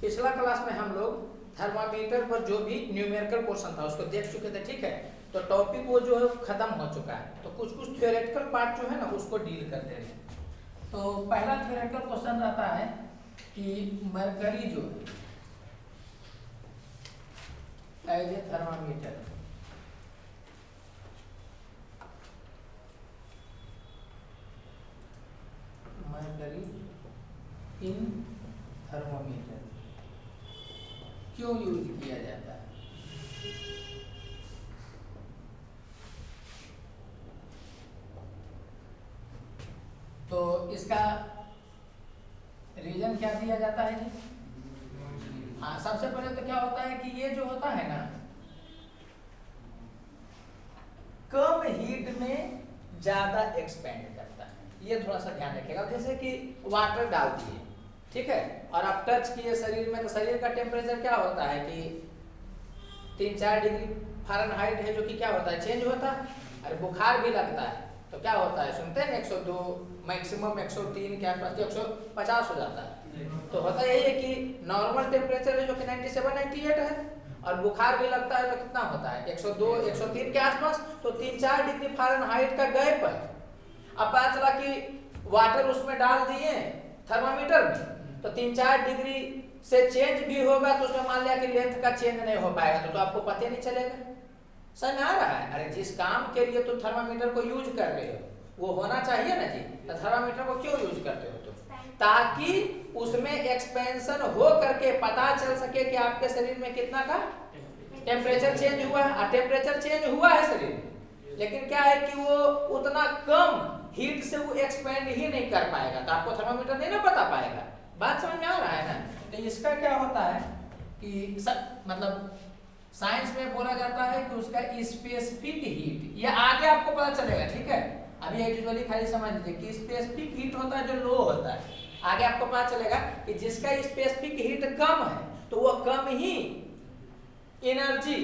पिछला क्लास में हम लोग थर्मामीटर पर जो भी न्यूमेरिकल क्वेश्चन था उसको देख चुके थे, ठीक है। तो टॉपिक वो जो है खत्म हो चुका है, तो कुछ कुछ थ्योरेटिकल पार्ट जो है ना उसको डील कर दे रहे हैं। तो पहला थ्योरेटिकल क्वेश्चन रहता है कि मरकरी जो है as a thermometer, mercury in thermometer क्यों यूज किया जाता है। तो इसका रीजन क्या दिया जाता है जी? हाँ, सबसे पहले तो क्या होता है कि ये जो होता है ना कम हीट में ज्यादा एक्सपेंड करता है, ये थोड़ा सा ध्यान रखिएगा। जैसे कि वाटर डाल दिए, ठीक है, और आप टच किए शरीर में, तो शरीर का टेम्परेचर क्या होता है कि 3-4 डिग्री फ़ारेनहाइट है, जो कि क्या होता है चेंज होता है। अरे बुखार भी लगता है तो क्या होता है, सुनते हैं 102 मैक्सिमम 103 के आसपास 150 हो जाता है। तो होता यही है कि नॉर्मल टेम्परेचर है जो कि 97-98 है, और बुखार भी लगता है तो कितना होता है 102-103 के आसपास। तो 3-4 डिग्री फ़ारेनहाइट का गैप है। अब पता चला कि वाटर उसमें डाल दिए थर्मामीटर में, तो 3-4 डिग्री से चेंज भी होगा तो उसमें मान लिया कि लेंथ का चेंज नहीं हो पाएगा, तो आपको पता नहीं चलेगा। समझ में आ रहा है? अरे जिस काम के लिए तुम थर्मामीटर को यूज कर रहे हो वो होना चाहिए ना जी। तो थर्मामीटर को क्यों यूज करते हो तुम? ताकि उसमें एक्सपेंशन हो करके पता चल सके कि आपके शरीर में कितना का टेम्परेचर चेंज हुआ है। और टेम्परेचर चेंज हुआ है शरीर में, लेकिन क्या है कि वो उतना कम हीट से वो एक्सपेंड ही नहीं कर पाएगा, तो आपको थर्मामीटर नहीं ना बता पाएगा। बात समझ में आ रहा है ना? तो इसका क्या होता है कि मतलब साइंस में बोला जाता है कि उसका स्पेसिफिक हीट, ये आगे आपको पता चलेगा, ठीक है। अभी यूजुअली खाली समझ लीजिए कि स्पेसिफिक हीट होता है जो लो होता है, आगे आपको पता चलेगा कि जिसका स्पेसिफिक हीट कम है तो वो कम ही एनर्जी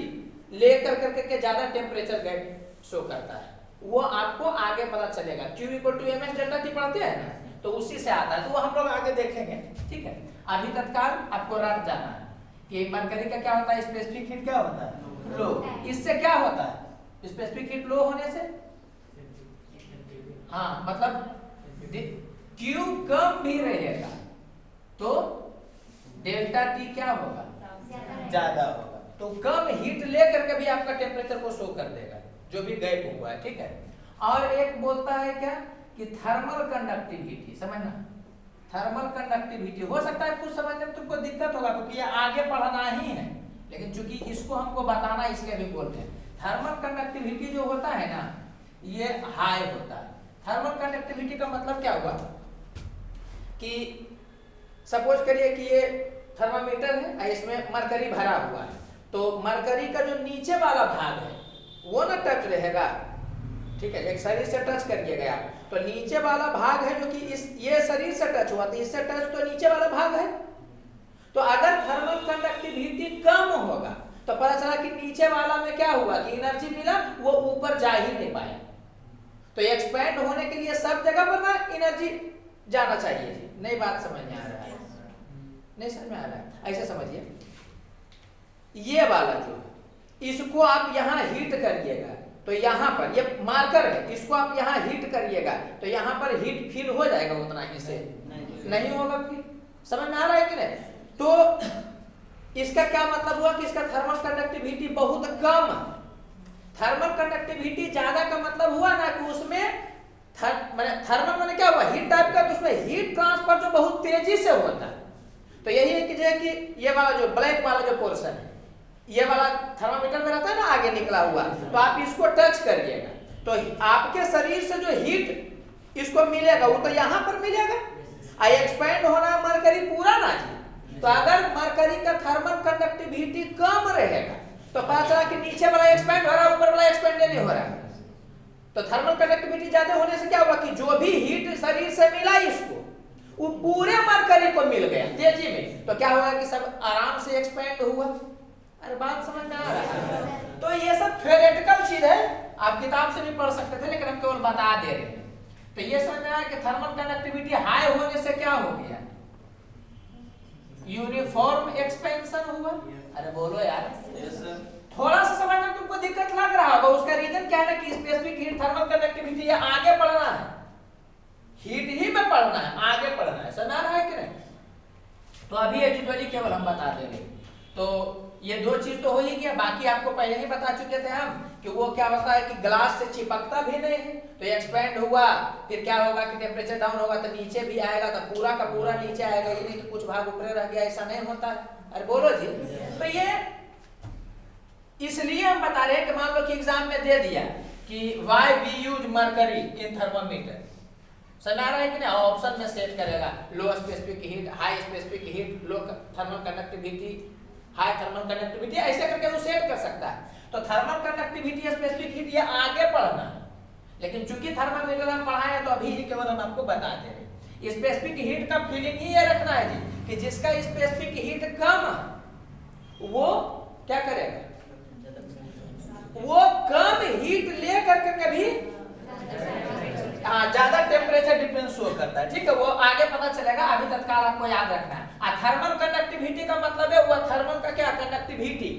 लेकर करके ज्यादा टेम्परेचर गैप शो करता है। वो आपको आगे पता चलेगा। Q = mx डेल्टा T पढ़ते हैं ना, तो उसी से आता है, तो वो हम लोग आगे देखेंगे, ठीक है। अभी तत्काल आपको रट जाना है कि मरकरी का क्या होता है, स्पेसिफिक हीट क्या होता है, लो। इससे क्या होता है स्पेसिफिक हीट लो होने से? हाँ, मतलब Q कम भी रहेगा तो डेल्टा T क्या होगा, ज्यादा होगा। तो कम हीट लेकर के भी आपका टेम्परेचर को शो कर देगा जो भी गैप हुआ है, ठीक है। और एक बोलता है क्या कि थर्मल कंडक्टिविटी, समझना, थर्मल कंडक्टिविटी। हो सकता है कुछ समझने में तुमको दिक्कत होगा क्योंकि ये आगे पढ़ना ही है, लेकिन चूंकि इसको हमको बताना इसलिए भी बोलते हैं। थर्मल कंडक्टिविटी जो होता है ना ये हाई होता है। थर्मल कंडक्टिविटी का मतलब क्या हुआ कि सपोज करिए कि ये थर्मामीटर है और इसमें मरकरी भरा हुआ है, तो मरकरी का जो नीचे वाला भाग है वो ना टच रहेगा, ठीक है। एक शरीर से टच करिएगा आप, तो नीचे वाला भाग है जो कि ये शरीर से टच हुआ, तो इससे टच तो नीचे वाला भाग है। तो अगर थर्मल कंडक्टिविटी कम होगा तो पता चला कि नीचे वाला में क्या हुआ कि एनर्जी मिला, वो ऊपर जा ही नहीं पाया। तो एक्सपेंड होने के लिए सब जगह पर ना एनर्जी जाना चाहिए जी। नई बात समझ में आ रहा है? नहीं समझ में आ रहा है? ऐसे समझिए, ये वाला जो इसको आप यहाँ हीट करिएगा तो यहाँ पर ये मार्कर है, इसको आप यहाँ हीट करिएगा तो यहाँ पर हीट फील हो जाएगा उतना ही से नहीं होगा। फिर समझ में आ रहा है कि नहीं? तो इसका क्या मतलब हुआ कि इसका थर्मल कंडक्टिविटी बहुत कम। थर्मल कंडक्टिविटी ज्यादा का मतलब हुआ ना कि उसमें थर्मल माने क्या हुआ, हीट टाइप का, तो उसमें हीट ट्रांसफर जो बहुत तेजी से होता है। तो यही है कि ये वाला जो ब्लैक वाला जो पोर्शन है, ये वाला थर्मामीटर में रहता है ना आगे निकला हुआ, तो आप इसको टच करिएगा तो आपके शरीर से जो हीट इसको मिलेगा वो तो यहाँ पर मिलेगा। आई एक्सपेंड होना मरकरी पूरा ना जी। तो अगर मरकरी का थर्मल कंडक्टिविटी कम रहेगा तो पता चला कि नीचे वाला एक्सपेंड हो रहा है, ऊपर वाला एक्सपेंड नहीं हो रहा है। तो थर्मल कंडक्टिविटी ज्यादा होने से क्या हुआ कि जो भी हीट शरीर से मिला इसको वो पूरे मरकरी को मिल गया तेजी में, तो क्या हुआ कि सब आराम से एक्सपेंड हुआ। अरे बात समझ में आ रहा है? तो ये सब थ्योरेटिकल चीज है, आप किताब से भी पढ़ सकते थे, लेकिन हम केवल बता दे रहे हैं। तो ये समझ में आया कि थर्मल कंडक्टिविटी हाई होने से क्या हो गया, यूनिफॉर्म कंडक्शन हुआ। अरे बोलो यार, थोड़ा सा समझना तुमको दिक्कत लग रहा होगा। उसका रीजन क्या है ना कि स्पेसिफिक हीट थर्मल कंडक्टिविटी है, आगे पढ़ना है, हीट ही में पढ़ना है, आगे पढ़ना है, समझ आ रहा है कि नहीं? तो अभी एजुअली केवल हम बता देंगे। तो ये दो चीज तो हो ही गया, बाकी आपको पहले ही बता चुके थे हम कि वो क्या होता है कि ग्लास से चिपकता भी नहीं है, तो एक्सपेंड हुआ, फिर क्या होगा कि टेम्परेचर डाउन होगा तो नीचे भी आएगा, तो पूरा का पूरा नीचे आएगा, ये नहीं कि कुछ भाग ऊपर रह गया, ऐसा नहीं होता है। अरे बोलो जी। तो ये इसलिए हम बता रहे हैं कि मान लो कि एग्जाम में दे दिया कि why we use mercury in thermometer, समझ आ रहा है कि नहीं? ऑप्शन में सेट करेगा लो specific heat, high specific heat, लो thermal conductivity, high thermal conductivity, ऐसे करके वो सेट कर सकता है। तो थर्मल कंडक्टिविटी, स्पेसिफिक हीट ये आगे पढ़ना है, लेकिन चूंकि थर्मामीटर हम पढ़ाए तो अभी ही केवल हम आपको बता दे रहे। स्पेसिफिक हीट का फीलिंग ही ये रखना है जी कि जिसका स्पेसिफिक हीट कम वो क्या करेगा, वो कम हीट ले करके कभी ज्यादा टेम्परेचर डिफरेंस शो करता है, ठीक है? वो आगे पता चलेगा, अभी तत्काल आपको याद रखना है। थर्मल कंडक्टिविटी का मतलब है वो थर्मल का क्या, कंडक्टिविटी।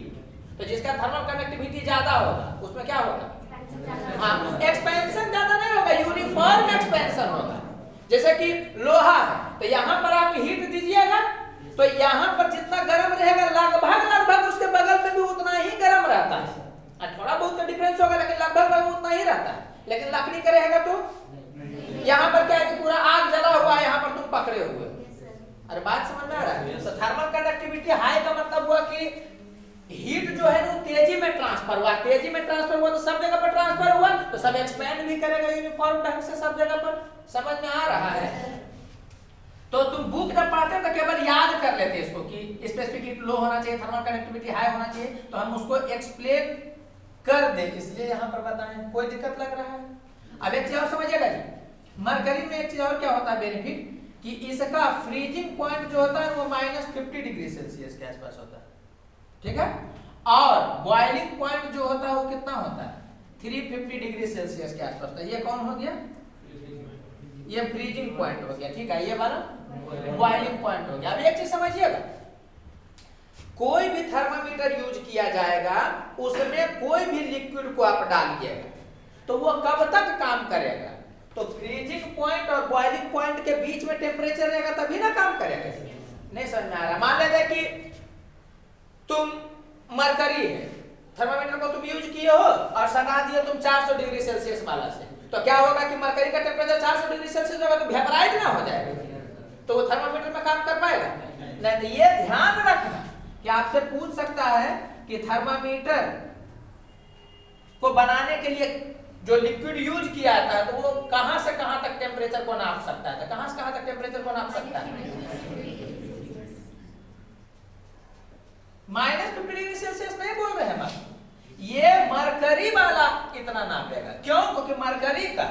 तो जिसका थर्मल कंडक्टिविटी ज्यादा होगा उसमें क्या होगा, हाँ, एक्सपेंशन ज्यादा नहीं होगा, यूनिफॉर्म एक्सपेंशन होगा। जैसे कि लोहा है, तो यहाँ पर आप हीट दीजिएगा तो यहाँ पर जितना गर्म रहेगा लगभग उसके बगल में भी उतना ही गर्म रहता है। थोड़ा बहुत तो डिफरेंस होगा लेकिन लगभग उतना ही रहता है। लेकिन लकड़ी का रहेगा तो यहाँ पर क्या है कि पूरा आग जला हुआ है, यहाँ पर तुम पकड़े हुए। अरे बात समझ में आ रहा है? तो थर्मल कंडक्टिविटी हाई का मतलब हुआ कि हीट जो है वो तेजी में ट्रांसफर हुआ, तेजी में ट्रांसफर हुआ तो सब जगह पर ट्रांसफर हुआ, तो सब एक्सपैंड भी करेगा यूनिफॉर्म ढंग से सब जगह पर। समझ में आ रहा है? तो तुम बुक जब पढ़ते हो तो केवल याद कर लेते इसको कि स्पेसिफिक हीट लो होना चाहिए, थर्मल कंडक्टिविटी हाई होना चाहिए, तो हम उसको एक्सप्लेन कर दे, इसलिए यहाँ पर बताएं। कोई दिक्कत लग रहा है? अब एक चीज और समझिएगा जी, मरकरी में एक चीज और क्या होता है बेनिफिट कि इसका फ्रीजिंग पॉइंट जो होता है वो -50 डिग्री सेल्सियस के आसपास होता है, ठीक है? और बॉइलिंग पॉइंट जो होता है वो कितना होता है, 350 डिग्री सेल्सियस के आसपास होता है। ये कौन हो गया, ये फ्रीजिंग पॉइंट हो गया, ठीक है? ये वाला बॉइलिंग पॉइंट हो गया। अब एक चीज समझिएगा, कोई भी थर्मामीटर यूज किया जाएगा उसमें कोई भी लिक्विड को आप डालिएगा तो वो कब तक काम करेगा, तो फ्रीजिंग पॉइंट और बॉइलिंग पॉइंट के बीच में टेम्परेचर रहेगा तभी ना काम करेगा। नहीं समझ में आ रहा? मान लेते कि तुम मरकरी है, थर्मामीटर को तुम यूज किए हो और सटा दिए तुम 400 डिग्री सेल्सियस वाला से, तो क्या होगा कि मरकरी का टेम्परेचर 400 डिग्री सेल्सियस होगा तो वेपराइज ना हो जाएगा, तो वो थर्मामीटर में काम कर पाएगा नहीं। तो ये ध्यान रखना कि आपसे पूछ सकता है कि थर्मामीटर को बनाने के लिए जो लिक्विड यूज किया जाता है तो वो कहां से कहां तक टेम्परेचर को नाप सकता है, तो कहां से कहां तक टेम्परेचर को नाप सकता है, -50 डिग्री सेल्सियस नहीं बोल रहे हैं हम, ये मरकरी वाला इतना नापेगा। क्यों? क्योंकि मरकरी का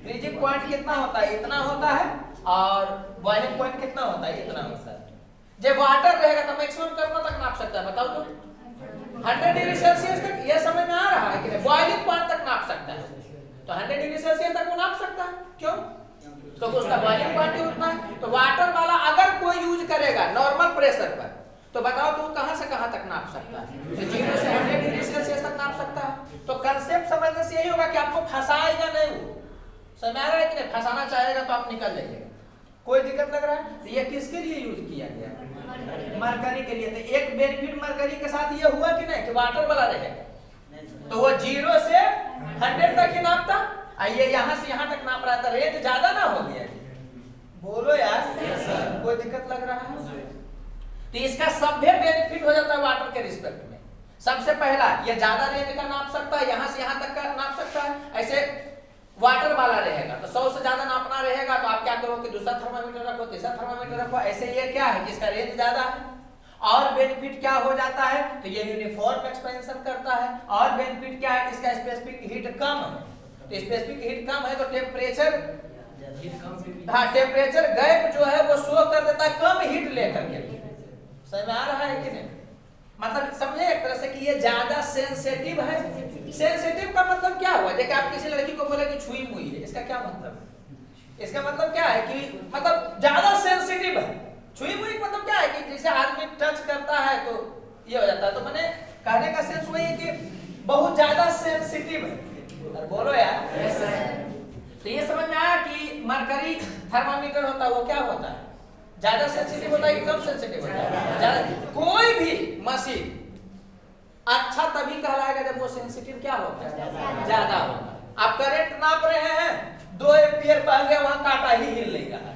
फ्रीजिंग पॉइंट कितना होता है, इतना होता है, और बॉइलिंग पॉइंट कितना होता है, इतना होता है। जब वाटर रहेगा तो मैक्सिमम कितना तक नाप सकता है, बताओ तो 100 डिग्री सेल्सियस तक। ये समझ में आ रहा है कि बॉइलिंग पॉइंट तक नाप सकता है, तो 100 डिग्री सेल्सियस तक वो नाप सकता है। क्यों? तो उसका बॉइलिंग पॉइंट ही उतना है। तो वाटर वाला अगर कोई यूज करेगा नॉर्मल प्रेशर पर तो बताओ तो कहां से कहां तक नाप सकता है, तो 0 से 100 डिग्री सेल्सियस तक नाप सकता है। तो कंसेप्ट समझने से यही होगा कि आपको फंसाएगा नहीं, वो समझ में आ रहा है कि नहीं? फंसाना चाहेगा तो आप निकल जाइएगा। कोई दिक्कत लग रहा है? तो ये किसके लिए यूज किया गया, मरकरी के लिए। तो एक बेनिफिट मरकरी के साथ ये हुआ कि नहीं कि वाटर वाला रहेगा तो वो 0 से 100 तक ही नापता, ये यहां से यहां तक नाप रहा था, रेंज ज्यादा ना हो गया। बोलो यार, कोई दिक्कत लग रहा है? तो इसका सभ्य बेनिफिट हो जाता है वाटर के रिस्पेक्ट में। सबसे पहला ये ज्यादा रेंज का नाप सकता है, यहां से यहां तक का नाप सकता है। ऐसे वाटर वाला रहेगा तो 100 से ज्यादा नापना रहेगा तो आप क्या करो कि दूसरा थर्मामीटर रखो, तीसरा थर्मामीटर रखो। ऐसे ये क्या है कि इसका रेंज ज्यादा है। और बेनिफिट क्या हो जाता है तो ये यूनिफॉर्म एक्सपेंशन करता है। और बेनिफिट क्या है, इसका स्पेसिफिक हीट कम है, तो स्पेसिफिक हीट कम है तो टेम्परेचर, हाँ, टेम्परेचर गैप जो है वो शो कर देता है कम हीट लेकर के। समझ में आ रहा है कि नहीं? मतलब समझे एक तरह से कि ये ज्यादा सेंसिटिव है। सेंसिटिव का मतलब क्या हुआ, जैसे आप किसी लड़की को बोले कि छुई मुई है, इसका क्या मतलब है? इसका मतलब क्या है कि मतलब ज्यादा सेंसिटिव है। छुई मुई मतलब क्या है कि जैसे आदमी टच करता है तो ये हो जाता है। तो मैंने कहने का सेंस वही है कि बहुत ज्यादा सेंसिटिव है। और बोलो यार, तो ये समझ में आया कि मरकरी थर्मामीटर होता है वो क्या होता है, ज्यादा सेंसिटिव होता है कि कम सेंसिटिव होता है? ज्यादा। कोई भी मशीन अच्छा तभी कहलाएगा जब वो सेंसिटिव क्या होगा, ज्यादा होगा। आप करंट नाप रहे हैं, 2 एम्पियर बह गया, वहां कांटा ही हिल नहीं रहा है,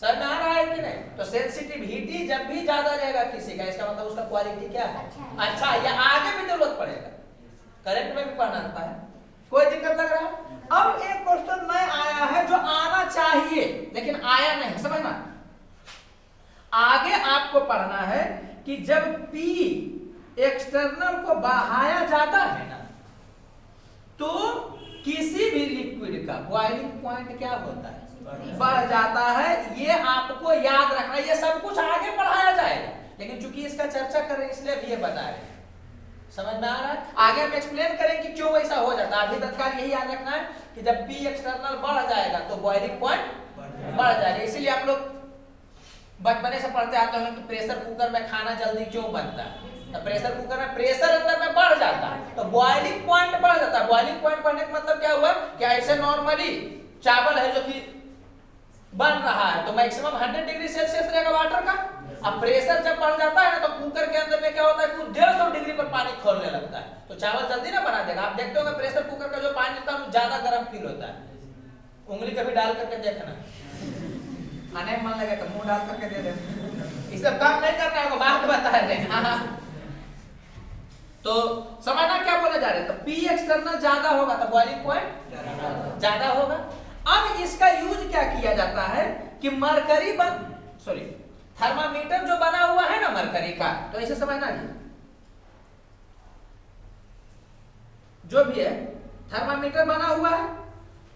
समझ में आ रहा है कि नहीं? तो सेंसिटिविटी जब भी ज्यादा रहेगा किसी का, इसका मतलब उसका क्वालिटी क्या है, अच्छा। या आगे भी जरूरत पड़ेगा, करंट में भी पढ़ना रहता है। कोई दिक्कत लग रहा है? अब एक क्वेश्चन नया आया है जो आना चाहिए लेकिन आया नहीं, समझना। आगे आपको पढ़ना है कि जब P एक्सटर्नल को बढ़ाया जाता है ना, तो किसी भी लिक्विड का बॉइलिंग पॉइंट क्या होता है, बढ़ जाता है। ये आपको याद रखना है। ये सब कुछ आगे पढ़ाया जाएगा, लेकिन चूंकि इसका चर्चा कर रहे हैं इसलिए भी ये बता रहे हैं। समझ में आ रहा है? आगे हम एक्सप्लेन करें कि क्यों ऐसा हो जाता है। अभी तत्काल यही याद रखना है कि जब P एक्सटर्नल बढ़ जाएगा तो बॉइलिंग पॉइंट बढ़ जाएगा। इसीलिए आप लोग बचपने से पढ़ते आते हैं कि प्रेशर कुकर में खाना जल्दी क्यों बनता है। तो प्रेशर कुकर में प्रेशर अंदर में बढ़ जाता है तो बॉइलिंग पॉइंट बढ़ जाता है। बॉइलिंग पॉइंट बढ़ने का मतलब क्या हुआ कि ऐसे नॉर्मली चावल है जो कि बन रहा है तो मैक्सिमम 100 डिग्री सेल्सियस रहेगा वाटर का। अब प्रेशर जब बढ़ जाता है ना तो कुकर के अंदर में क्या होता है कि 150 डिग्री पर पानी खोलने लगता है, तो चावल जल्दी ना बना देगा। आप देखते होंगे प्रेशर कुकर का जो पानी होता है वो ज्यादा गर्म फील होता है। उंगली कभी डाल करके देखना, आने मन लगे तो मुंह डाल करके दे देना। इस सब काम नहीं करना है, बात बता रहे हैं। तो समझना क्या बोले जा रहे हैं। तो P एक्सटर्नल ज्यादा होगा तो बॉइलिंग पॉइंट ज्यादा होगा। अब इसका यूज क्या किया जाता है कि मरकरी थर्मामीटर जो बना हुआ है ना मरकरी का, तो ऐसे समझना जी, जो भी है थर्मामीटर बना हुआ है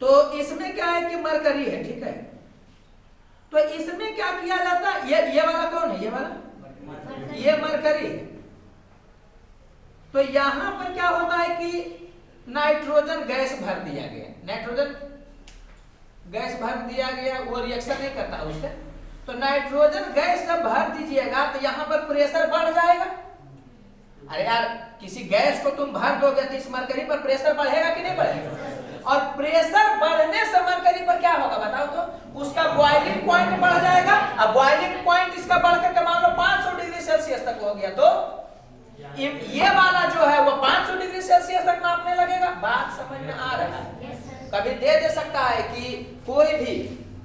तो इसमें क्या है कि मरकरी है, ठीक है। तो इसमें क्या किया जाता है, ये वाला कौन है, ये वाला ये मरकरी है। तो यहां पर क्या होता है कि नाइट्रोजन गैस भर दिया गया, नाइट्रोजन गैस भर दिया गया, वो रिएक्शन नहीं करता उससे। तो नाइट्रोजन गैस जब भर दीजिएगा तो यहाँ पर प्रेशर बढ़ जाएगा। अरे यार किसी गैस को तुम भर दोगे तो इस मरकरी पर प्रेशर बढ़ेगा कि नहीं बढ़ेगा? और प्रेशर बढ़ने से मरकरी पर क्या होगा बताओ तो, उसका बॉइलिंग पॉइंट बढ़ जाएगा। अब बॉइलिंग पॉइंट इसका बढ़कर के मान लो 500 डिग्री सेल्सियस तक हो गया, तो ये वाला जो है वो 500 डिग्री सेल्सियस तक नापने लगेगा। बात समझ में आ रहा है? कभी दे सकता है कि कोई भी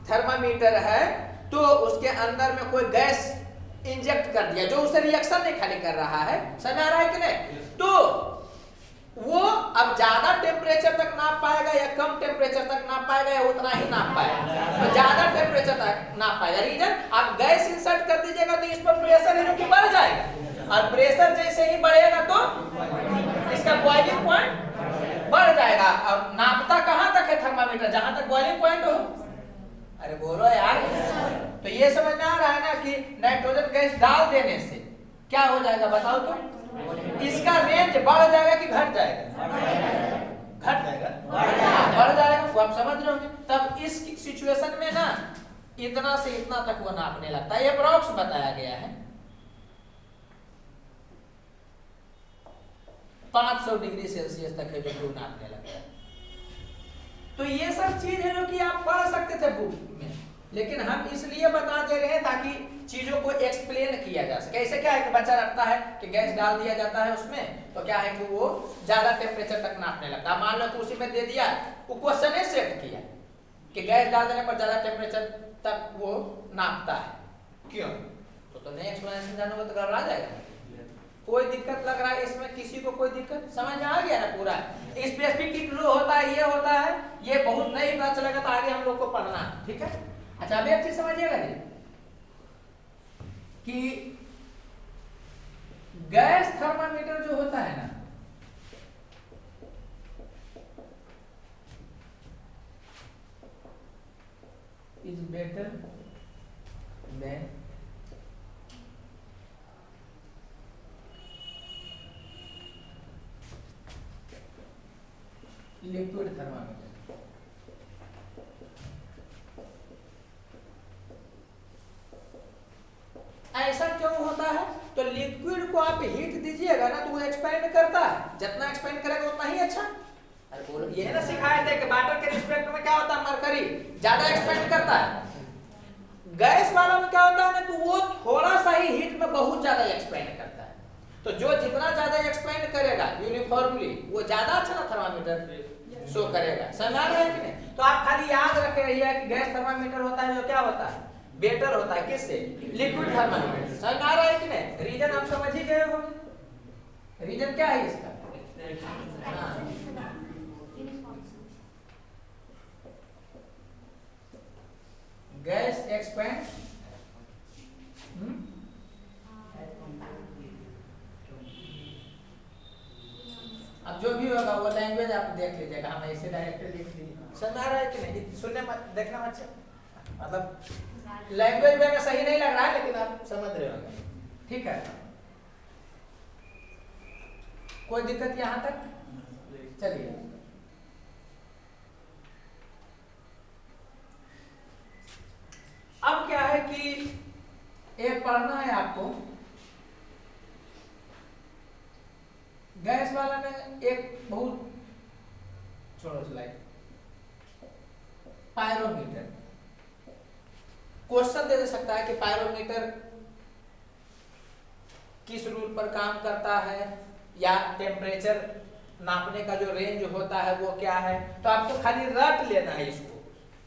थर्मामीटर है तो उसके अंदर में कोई गैस इंजेक्ट कर दिया जो उसे रिएक्शन नहीं खाली कर रहा है, समझ आ रहा है कि नहीं? तो वो अब ज्यादा टेम्परेचर तक नाप पाएगा या कम टेम्परेचर तक नाप पाएगा या उतना ही नाप पाएगा? तो ज्यादा टेम्परेचर तक नाप पाएगा। रीजन, आप गैस इंसर्ट कर दीजिएगा तो इस पर प्रेशर है जो कि बढ़ जाएगा, और प्रेशर जैसे ही बढ़ेगा तो इसका बॉइलिंग पॉइंट बढ़ जाएगा। और नापता कहां तक है थर्मामीटर, जहां तक बॉइलिंग पॉइंट हो। अरे बोलो यार। तो ये समझ में आ रहा है ना कि नाइट्रोजन गैस डाल देने से क्या हो जाएगा बताओ तो, इसका रेंज बढ़ जाएगा कि घट जाएगा? घट जाएगा, बढ़ जाएगा। वो आप समझ रहे होंगे। तब इस सिचुएशन में ना इतना से इतना तक वो नापने लगता है। ये अप्रॉक्स बताया गया है, 500 डिग्री सेल्सियस तक है जो वो नापने लगता है। तो ये सब चीज है जो कि आप पढ़ सकते थे बुक में, लेकिन हम इसलिए बता दे रहे हैं ताकि चीजों को एक्सप्लेन किया जा सके। ऐसे क्या है कि बच्चा रखता है कि गैस डाल दिया जाता है उसमें, तो क्या है कि वो ज्यादा टेम्परेचर तक नापने लगता है। मान लो कि उसी में दे दिया, वो क्वेश्चन सेट किया कि गैस डाल देने पर ज्यादा टेम्परेचर तक वो नापता है, क्यों? तो नहीं एक्सप्लेनेशन जानोगे तो गड़बड़ा जाएगा। कोई दिक्कत लग रहा है इसमें? किसी को कोई दिक्कत समझ में आ गया ना? पूरा स्पेसिफिक लो होता है, ये होता है, ये बहुत नहीं पता चलेगा तो आगे हम लोग को पढ़ना, ठीक है। अच्छा अब एक चीज समझिएगा जी कि गैस थर्मामीटर जो होता है ना, is better than liquid thermometer. ऐसा क्यों होता है? तो लिक्विड को आप हीट दीजिएगा ना तो वो एक्सपेंड करता है, जितना एक्सपेंड करेगा उतना ही अच्छा। अरे बोलो ये ना सिखाए थे कि वाटर के रिस्पेक्ट में क्या होता है, मरकरी ज्यादा एक्सपेंड करता है। गैस वाला में क्या होता है ना कि वो थोड़ा सा ही हीट में बहुत ज्यादा एक्सपेंड करता है। तो जो जितना ज्यादा एक्सपेंड करेगा यूनिफॉर्मली वो ज्यादा अच्छा ना थर्मामीटर शो करेगा, समझ आ रहा है कि नहीं? तो आप खाली याद रखे रहिए कि गैस थर्मामीटर होता है जो क्या होता है, बेटर होता है किससे, लिक्विड थर्मामीटर। समझ आ रहा है कि नहीं? रीजन आप समझ ही गए होंगे, रीजन क्या है इसका? गैस एक्सपेंड अब जो भी होगा वो लैंग्वेज आप देख लीजिएगा, हम ऐसे डायरेक्ट लिख लीजिए। समझ आ रहा है कि नहीं? सुनने मत, देखना मत, मतलब लैंग्वेज में सही नहीं लग रहा है लेकिन आप समझ रहे होंगे, ठीक है? कोई दिक्कत यहाँ तक? चलिए अब क्या है कि एक पढ़ना है आपको, गैस वाला में एक बहुत छोड़ो स्लाइड, पायरोमीटर क्वेश्चन दे सकता है कि पायरोमीटर किस रूल पर काम करता है या टेम्परेचर नापने का जो रेंज होता है वो क्या है। तो आपको खाली रट लेना है इसको,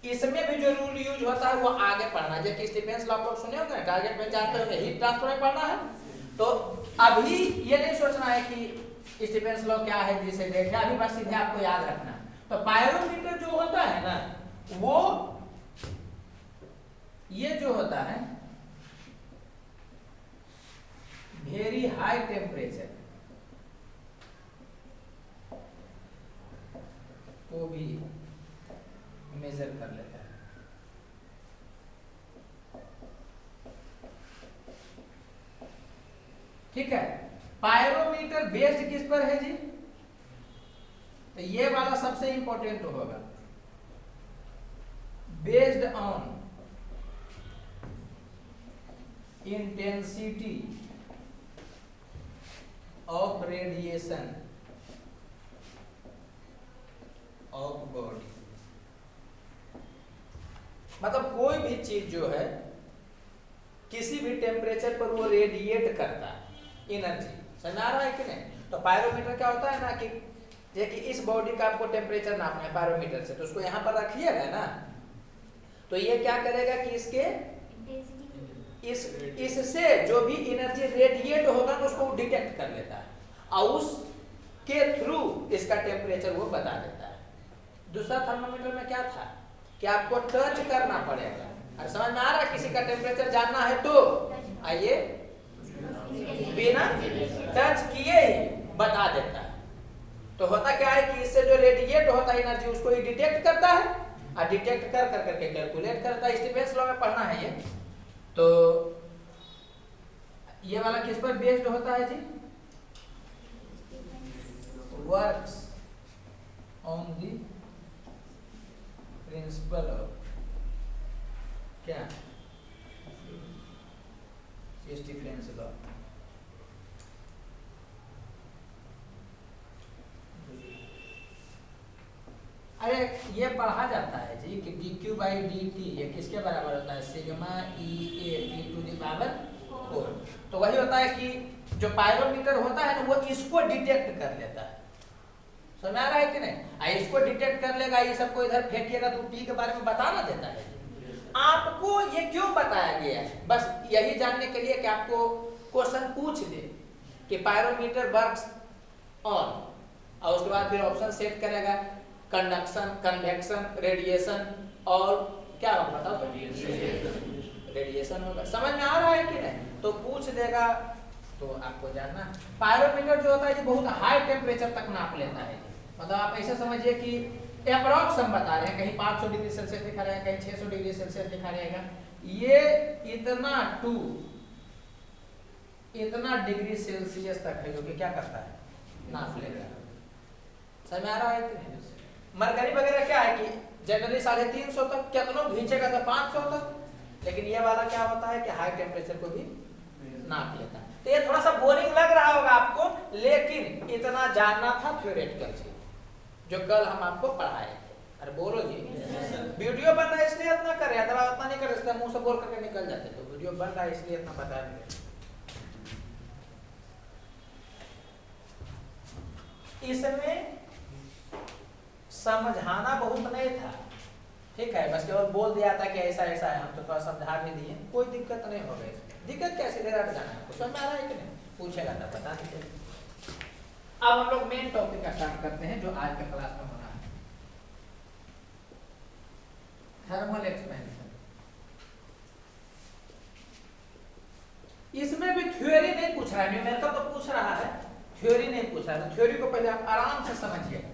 इसमें भी जो रूल यूज होता है वो आगे पढ़ना है। जैसे स्टीफेंस लॉ आप सुने होंगे, टारगेट में जानते होंगे, हीट ट्रांसफर में पढ़ना है। तो अभी ये नहीं सोचना है कि स्टीफेंस लॉ क्या है जिसे देखें, अभी बस सीधे आपको याद रखना। तो पायरोमीटर जो होता है ना वो ये जो होता है वेरी हाई टेम्परेचर को भी मेजर कर लेता है। ठीक है, पायरोमीटर बेस्ड किस पर है जी? तो ये वाला सबसे इंपॉर्टेंट होगा, based on intensity of radiation of body. मतलब कोई भी चीज जो है किसी भी टेम्परेचर पर वो रेडिएट करता है एनर्जी, समझ आ रहा है कि नहीं? तो पायरोमीटर क्या होता है ना कि इस बॉडी का आपको टेम्परेचर नापना है पायरोमीटर से, तो उसको यहाँ पर रखिएगा ना, तो ये क्या करेगा कि इससे जो भी एनर्जी रेडिएट होगा ना उसको डिटेक्ट कर लेता है और उसके थ्रू इसका टेम्परेचर वो बता देता है। दूसरा थर्मामीटर में क्या था कि आपको टच करना पड़ेगा, और समझ में आ रहा है? किसी का टेम्परेचर जानना है तो आइए बिना टच किए ही बता देता है। तो होता क्या है कि इससे जो रेडिएट होता है एनर्जी उसको ही डिटेक्ट करता है और डिटेक्ट कर करके कैलकुलेट करता है। स्टीफेंस लॉ में पढ़ना है ये। तो ये वाला किस पर बेस्ड होता है जी? Works on the principle of क्या? Stefan's law. अरे ये पढ़ा जाता है जी कि dq by dt ये किसके बराबर होता है? Sigma E A t to the power 4। तो वही होता है कि जो पायरोमीटर होता है ना वो इसको डिटेक्ट कर लेता है, समझ आ रहा है कि नहीं? इसको डिटेक्ट कर लेगा, ये सबको इधर फेंकिएगा तो टी के बारे में बता ना देता है। आपको ये क्यों बताया गया है? बस यही जानने के लिए कि आपको क्वेश्चन पूछ दे कि पायरोमीटर वर्क्स ऑन, और उसके बाद फिर ऑप्शन सेट करेगा कंडक्शन, कन्वेक्शन, रेडिएशन और क्या होगा बताओ? रेडिएशन होगा। समझ में आ रहा है कि नहीं? तो पूछ देगा तो आपको जानना। पायरोमीटर जो होता है बहुत हाई टेम्परेचर तक नाप लेता है। मतलब आप ऐसे समझिए कि अप्रॉक्स हम बता रहे हैं, कहीं 500 डिग्री सेल्सियस दिखा रहे हैं, कहीं 600 डिग्री सेल्सियस दिखा रहेगा। ये इतना डिग्री सेल्सियस तक है जो कि क्या करता है? नाप लेगा। समझ में आ रहा है कि नहीं? मरकरी वगैरह क्या है कि जनरली 350 तक कितना खींचेगा तो 500 तक, लेकिन ये वाला क्या होता है कि हाई टेम्परेचर को भी नाप लेता है। तो ये थोड़ा सा बोरिंग लग रहा होगा आपको, लेकिन इतना जानना था थ्योरेटिकल चीज जो कल हम आपको पढ़ाए। अरे बोलो जी। वीडियो बन रहा है इसलिए इतना कर रहे हैं, अगर उतना नहीं कर सकते मुंह से बोल करके निकल जाते। तो वीडियो बन रहा है इसलिए इतना बता रहे। इसमें समझाना बहुत नहीं था, ठीक है, बस केवल बोल दिया था कि ऐसा ऐसा है, हम तो थोड़ा समझा भी दिए, कोई दिक्कत नहीं होगा इसमें। दिक्कत क्या, सीधे रट जाना है, समझ में आ रहा है कि नहीं, पूछेगा तो बता दीजिए। अब हम लोग मेन टॉपिक का स्टार्ट करते हैं जो आज के क्लास में होना है, थर्मल एक्सपेंशन। इसमें भी थ्योरी नहीं पूछ रहा है, न्यूमेरिकल तो पूछ रहा है, थ्योरी नहीं पूछ रहा है। तो थ्योरी को पहले आप आराम से समझिए।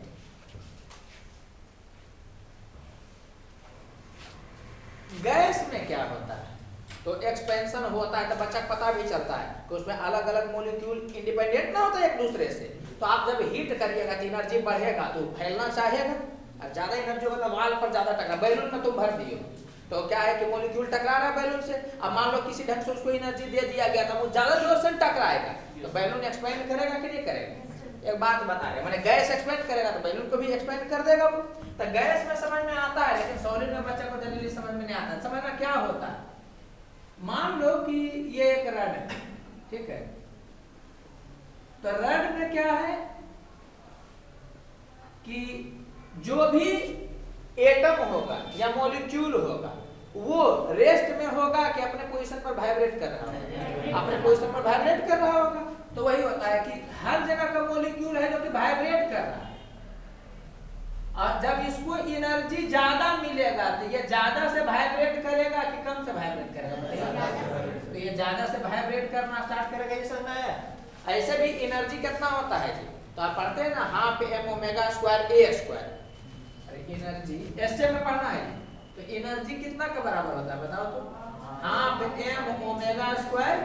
गैस में क्या होता है, तो एक्सपेंशन होता है, तो बच्चा को पता भी चलता है कि उसमें अलग अलग मॉलिक्यूल इंडिपेंडेंट ना होता है एक दूसरे से। तो आप जब हीट करिएगा तो एनर्जी बढ़ेगा तो फैलना चाहेगा, और ज्यादा एनर्जी होगा तो वाल पर ज्यादा टकरा। बैलून में तुम भर दियो तो क्या है कि मॉलिक्यूल टकरा रहा है बैलून से। अब मान लो किसी ढंग से उसको एनर्जी दे दिया गया तो वो ज्यादा जोर से टकराएगा, तो बैलून एक्सपेंड करेगा कि नहीं करेगा। एक बात बता रहे, मैंने गैस एक्सपेंड करेगा तो बैलून को भी एक्सपेंड कर देगा वो। तो गैस में समझ में आता है, लेकिन सॉलिड में बच्चा को जनरली समझ में नहीं आता। समझना क्या होता है, मान लो कि ये एक रड है, ठीक है, तो रड में क्या है कि जो भी एटम होगा या मॉलिक्यूल होगा वो रेस्ट में होगा कि अपने पोजीशन पर वाइब्रेट कर रहा होगा, अपने पोजीशन पर वाइब्रेट कर रहा होगा। तो वही होता है कि हर जगह का मॉलिक्यूल है जो कि वाइब्रेट कर रहा है, और जब इसको एनर्जी ज्यादा मिलेगा तो ये ज्यादा से वाइब्रेट करेगा कि कम से वाइब्रेट करेगा, तो ये ज्यादा से वाइब्रेट करना स्टार्ट करेगा। ये समझ में आया। ऐसे भी एनर्जी कितना होता है जी, तो आप पढ़ते हैं ना, half m omega square a square. अरे एनर्जी एसए में पढ़ना है, तो एनर्जी कितना के बराबर होता है बताओ तो, half m omega square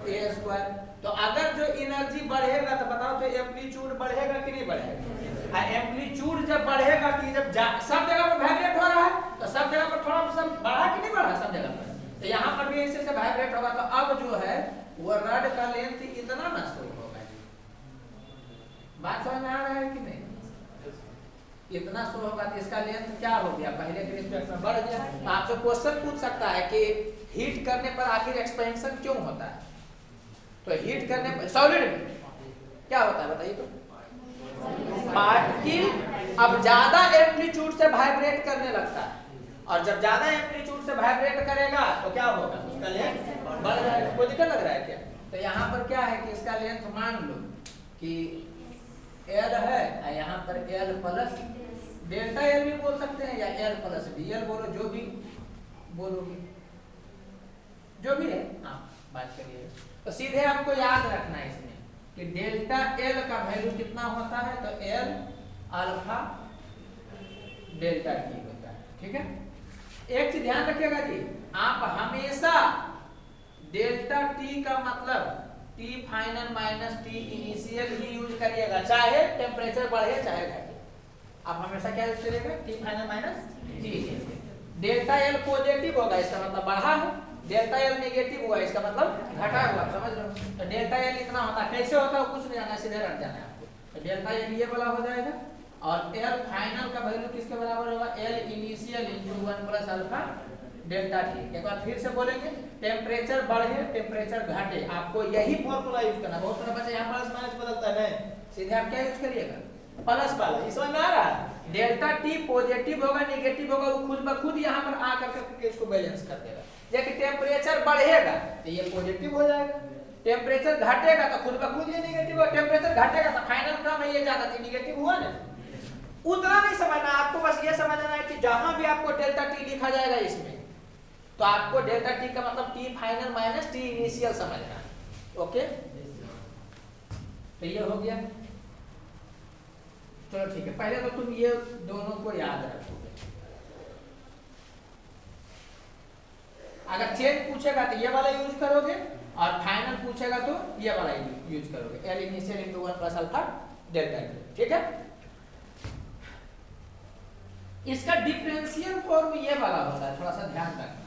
a square. तो अगर जो एनर्जी बढ़ेगा तो बताओ तो एम्पलीट्यूड बढ़ेगा कि नहीं बढ़ेगा। एम्पलीट्यूड जब बढ़ेगा कि जब सब जगह पर वाइब्रेट हो रहा है तो सब जगह पर थोड़ा सा बढ़ा कि नहीं बढ़ा सब जगह पर, तो यहाँ पर भी ऐसे से वाइब्रेट होगा। तो अब जो है वो रड का लेंथ इतना ना शो होगा। बात समझ में आ रहा है कि नहीं, इतना शो होगा तो इसका लेंथ क्या हो गया, पहले के रिस्पेक्ट में बढ़ गया। तो आपसे क्वेश्चन पूछ सकता है कि हीट करने पर आखिर एक्सपेंशन क्यों होता है। तो हीट करने पर सॉलिड में क्या होता है बताइए तो, पार्टिकल अब ज्यादा एम्पलीट्यूड से वाइब्रेट करने लगता है, और जब ज्यादा एम्पलीट्यूड से वाइब्रेट करेगा तो क्या होगा, उसका लेंथ बढ़ जाएगा। कोई दिक्कत लग रहा है क्या। तो यहाँ पर क्या है कि इसका लेंथ मान लो कि L है, और यहाँ पर L प्लस डेल्टा L भी बोल सकते हैं, या L प्लस DL बोलो, जो भी बोलोगे जो भी है आप बात करिए। तो सीधे आपको याद रखना है इसमें कि डेल्टा L का वैल्यू कितना होता है, तो L अल्फा डेल्टा T होता है, ठीक है। एक चीज ध्यान रखिएगा जी, आप हमेशा डेल्टा T का मतलब T final minus T initial ही यूज करिएगा, चाहे टेम्परेचर बढ़े चाहे घटे। आप हमेशा क्या यूज करिएगा, T final minus T initial. Delta L positive होगा इसका मतलब बढ़ा है, डेल्टा L नेगेटिव हुआ इसका मतलब घटा हुआ, समझ लो। तो डेल्टा L इतना होता है, कैसे होता है कुछ नहीं जाना, सीधे रट जाना है आपको। तो डेल्टा L ये वाला हो जाएगा, और L फाइनल का वैल्यू किसके बराबर होगा, L initial into 1 plus alpha delta T। एक बार फिर से बोलेंगे, टेम्परेचर बढ़े टेम्परेचर घटे, आपको यही फॉर्मूला यूज करना। बहुत सारे बच्चे यहाँ प्लस माइनस बदलता है, नहीं, सीधे आप क्या यूज करिएगा, प्लस वाला। इस समझ में आ रहा है, डेल्टा T पॉजिटिव होगा नेगेटिव होगा, वो खुद ब खुद यहाँ पर आकर के इसको बैलेंस कर देगा। जैसे टेम्परेचर बढ़ेगा तो ये पॉजिटिव हो जाएगा, टेम्परेचर घटेगा तो खुद ब खुद ये नेगेटिव होगा, टेम्परेचर घटेगा तो फाइनल कम है ये ज्यादा थी नेगेटिव हुआ ना। उतना नहीं समझना आपको, बस ये समझना है कि जहां भी आपको डेल्टा T लिखा जाएगा इसमें, तो आपको डेल्टा T का मतलब T final minus T initial समझना है, ओके। तो ये हो गया, चलो ठीक है। पहले तो तुम ये दोनों को याद रखोगे, अगर चेंज पूछेगा तो ये वाला यूज करोगे, और फाइनल पूछेगा तो ये वाला यूज करोगे, L initial into 1 plus alpha delta T, ठीक है। इसका डिफरेंशियल फॉर्म ये वाला होता है, थोड़ा सा ध्यान रखना।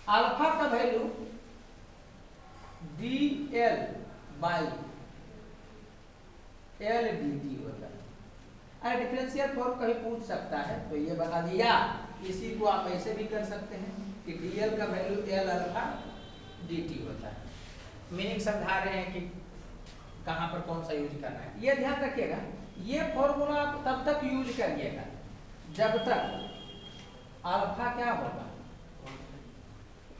अल्फा का value L by L D T होता है। अरे डिफरेंशियल फॉर्म कहीं पूछ सकता है तो ये बता दिया। इसी को आप ऐसे भी कर सकते हैं कि डीएल का value L alpha D T होता है। मीनिंग समझा रहे हैं कि कहां पर कौन सा यूज करना है। ये ध्यान रखिएगा, ये फॉर्मूला आप तब तक यूज करिएगा जब तक अल्फा क्या होगा,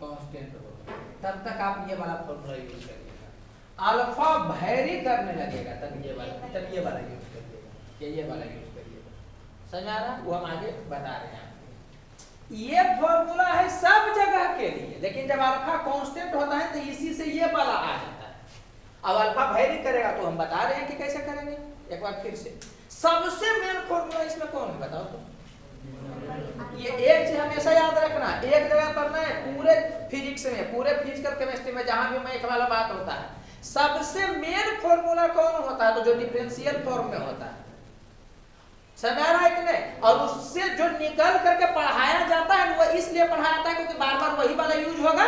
कांस्टेंट होगा, तब तक आप ये वाला फॉर्मूला यूज करिएगा। अल्फा वैरी करने लगेगा तब ये वाला यूज करिएगा, ये वाला यूज करिएगा। समझ आ रहा? वो हम आगे बता रहे हैं। ये फॉर्मूला है सब जगह के लिए, लेकिन जब अल्फा कांस्टेंट होता है तो इसी से ये वाला आ जाता है। अब अल्फा वैरी करेगा तो हम बता रहे हैं कि कैसे करेंगे। एक बार फिर से, सबसे मेन फॉर्मूला इसमें कौन है बताओ तो? ये एक चीज हमेशा याद रखना, एक जगह करना है पूरे फिजिक्स में, पूरे फिजिकल केमिस्ट्री में, जहां भी मैथ वाला बात होता है, सबसे मेन फॉर्मूला कौन होता है? तो जो डिफरेंशियल फॉर्म में होता है। समझ आ रहा है कि नहीं? और उससे जो निकल करके पढ़ाया जाता है वो इसलिए पढ़ाया जाता है क्योंकि बार बार वही वाला यूज होगा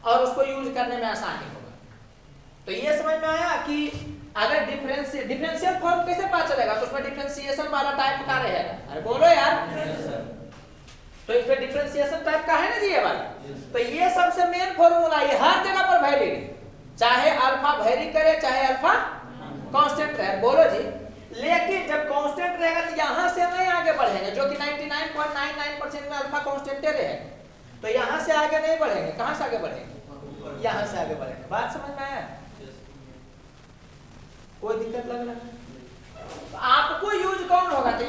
और उसको यूज करने में आसानी होगा। तो ये समझ में आया कि अगर डिफरेंशियल फॉर्म कैसे पता चलेगा? तो उसमें डिफरेंशिएशन वाला टाइप का रहेगा। अरे बोलो यार, तो इसमें डिफरेंशिएशन टाइप का है ना जी ये वाला। तो ये सबसे मेन फॉर्मूला, ये हर जगह पर वैलिड है, चाहे अल्फा वैरी करे चाहे अल्फा कांस्टेंट रहे। बोलो जी। लेकिन जब कांस्टेंट रहेगा तो यहां से नहीं आगे बढ़ेंगे, जो कि 99.99% में अल्फा कांस्टेंट रहेगा, तो यहां से आगे नहीं बढ़ेंगे। कहां से आगे बढ़ेंगे? यहां से आगे बढ़ेंगे। बात समझ में आया? कोई दिक्कत लग रहा है? तो आपको यूज कौन होगा? तो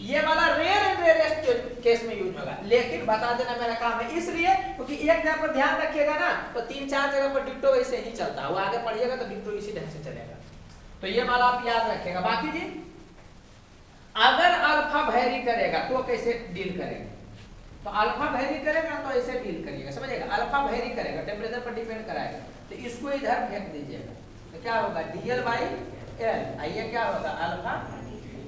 ये वाला रेयर एंड रेयरेस्ट केस में यूज होगा। लेकिन बता देना मेरा काम है, इसलिए क्योंकि एक जगह पर ध्यान रखिएगा ना तो 3-4 जगह पर डिक्टो वैसे ही चलता है। वो आगे पढ़िएगा तो डिक्टो इसी ढंग से चलेगा। तो ये वाला आप याद रखिएगा। बाकी जी, अगर अल्फा वैरी करेगा तो कैसे डील करेंगे? तो अल्फा वैरी करेगा तो ऐसे डील करिएगा, समझिएगा। अल्फा वैरी करेगा, टेम्परेचर पर डिपेंड कराएगा, तो इसको इधर फेंक दीजिएगा तो क्या होगा? DL by L. ये क्या होगा? Alpha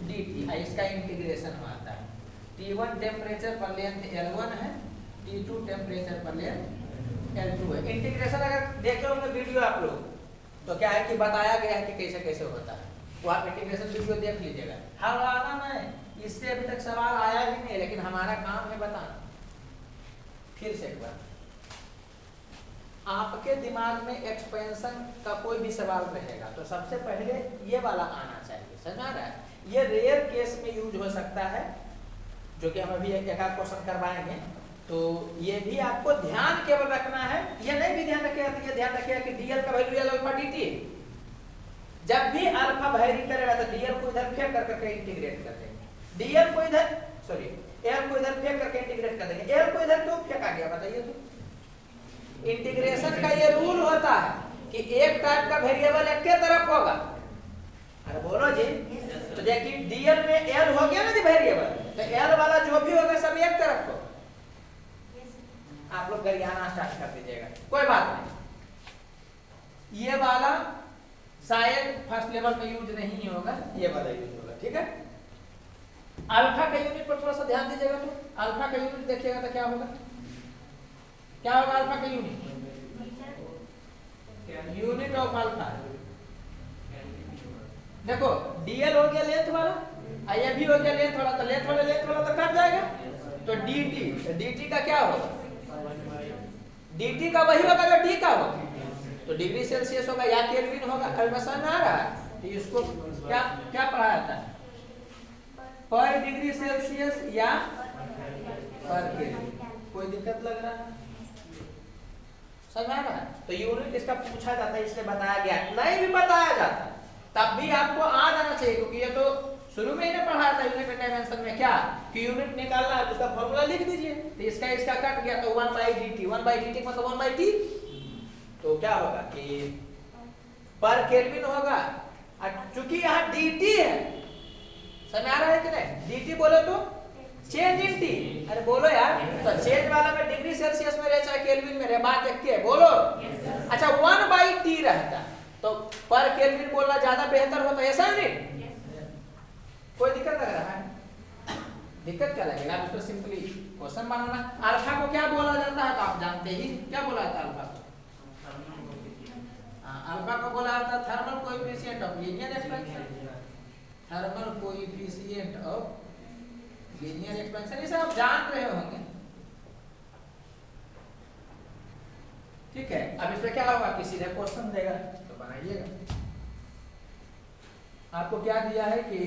D T. इसका इंटीग्रेशन आता है। T1 टेम्परेचर पर लेंथ L1 है, T2 टेम्परेचर पर लेंथ L2 है। इंटीग्रेशन अगर देखे होंगे वीडियो आप लोग तो क्या है कि बताया गया है कि कैसे कैसे होता है। वो आप इंटीग्रेशन वीडियो देख लीजिएगा। हवाला नहीं, इससे अभी तक सवाल आया ही नहीं, लेकिन हमारा काम है बताना। फिर से एक बार, आपके दिमाग में एक्सपेंशन का कोई भी सवाल रहेगा तो सबसे पहले ये वाला आना चाहिए। समझ आ रहा है? ये रेयर केस में यूज हो सकता है, जो कि हम अभी एक आध क्वेश्चन करवाएंगे। तो ये भी आपको ध्यान केवल रखना है, ये नहीं भी ध्यान रखिएगा तो ये ध्यान रखिएगा कि डीएल का value L alpha D T. जब भी अल्फा वैरी करेगा तो डीएल को इधर फेंक करके इंटीग्रेट कर देंगे। डीएल को इधर एल को इधर फेंक करके इंटीग्रेट कर देंगे। एल को इधर क्यों फेंका गया बताइए तो? इंटीग्रेशन का ये रूल होता है कि एक टाइप का वेरिएबल एक के तरफ होगा। अरे बोलो जी। तो देखिए डीएल में एल हो गया ना जी वेरिएबल, तो एल वाला जो भी होगा सब एक तरफ को। आप लोग गरियाना स्टार्ट कर दीजिएगा, कोई बात नहीं। ये वाला शायद फर्स्ट लेवल में यूज नहीं होगा, ये वाला यूज होगा। ठीक है? अल्फा का यूनिट पर थोड़ा सा ध्यान दीजिएगा। तो अल्फा का यूनिट देखिएगा तो क्या होगा? क्या होगा अल्फा का यूनिट? Unit of alpha. देखो डीएल हो गया लेंथ वाला, ये भी हो गया लेंथ वाला, तो लेंथ वाला तो कट जाएगा। तो dt का क्या होगा? dt का वही होगा जो d का होगा, तो डिग्री सेल्सियस होगा या केल्विन होगा। अगर समझ में आ रहा है तो इसको क्या क्या पढ़ाया जाता है? पर डिग्री सेल्सियस या पर केल्विन। कोई दिक्कत लग रहा है? समझ में आ रहा है? तो यूनिट इसका पूछा जाता है, इसलिए बताया गया। नहीं भी बताया जाता तब भी आपको आ जाना चाहिए, क्योंकि ये तो शुरू में ही ने पढ़ाया था यूनिट डायमेंशन में क्या कि यूनिट निकालना है तो उसका फॉर्मूला लिख दीजिए। तो इसका कट गया तो 1/dt 1/dt मतलब 1/t। तो क्या होगा कि पर केल्विन होगा, चूंकि यहाँ dt है। समझ आ रहा है कि नहीं? dt बोले तो चेंज इन टी। अरे बोलो यार, तो चेंज वाला में डिग्री सेल्सियस में रहे चाहे केल्विन में रहे, बात एक है। बोलो। अच्छा 1/t रहता तो पर केल्विन बोलना ज्यादा बेहतर होता, ऐसा नहीं? कोई दिक्कत लग रहा है? दिक्कत क्या लगेगा? आप उसको सिंपली क्वेश्चन बनाना। अल्फा को क्या बोला जाता है तो आप जानते ही, क्या बोला जाता है अल्फा को? लिमिट ऑफ लीनियर एक्सपेंशन, इसे आप जान रहे होंगे। ठीक है, अब इसमें क्या होगा कि सीधे क्वेश्चन देगा तो बनाइएगा। आपको क्या दिया है कि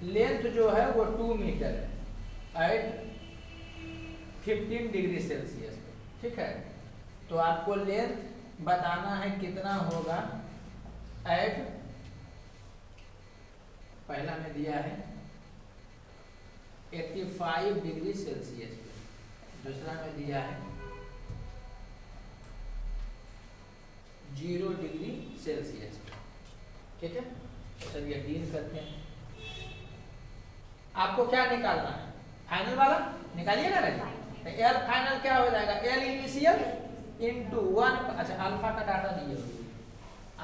लेंथ जो है वो 2 मीटर है एट 15 डिग्री सेल्सियस पे। ठीक है, तो आपको लेंथ बताना है कितना होगा एट, पहला में दिया है 85 डिग्री सेल्सियस पे, दूसरा में दिया है 0 डिग्री सेल्सियस पे। ठीक है, तो चलिए डील करते हैं। आपको क्या निकालना है, फाइनल वाला निकालिए ना रही। तो एल फाइनल क्या हो जाएगा, एल इनिशियल इंटू 1, अच्छा अल्फा का डाटा दिया हुआ,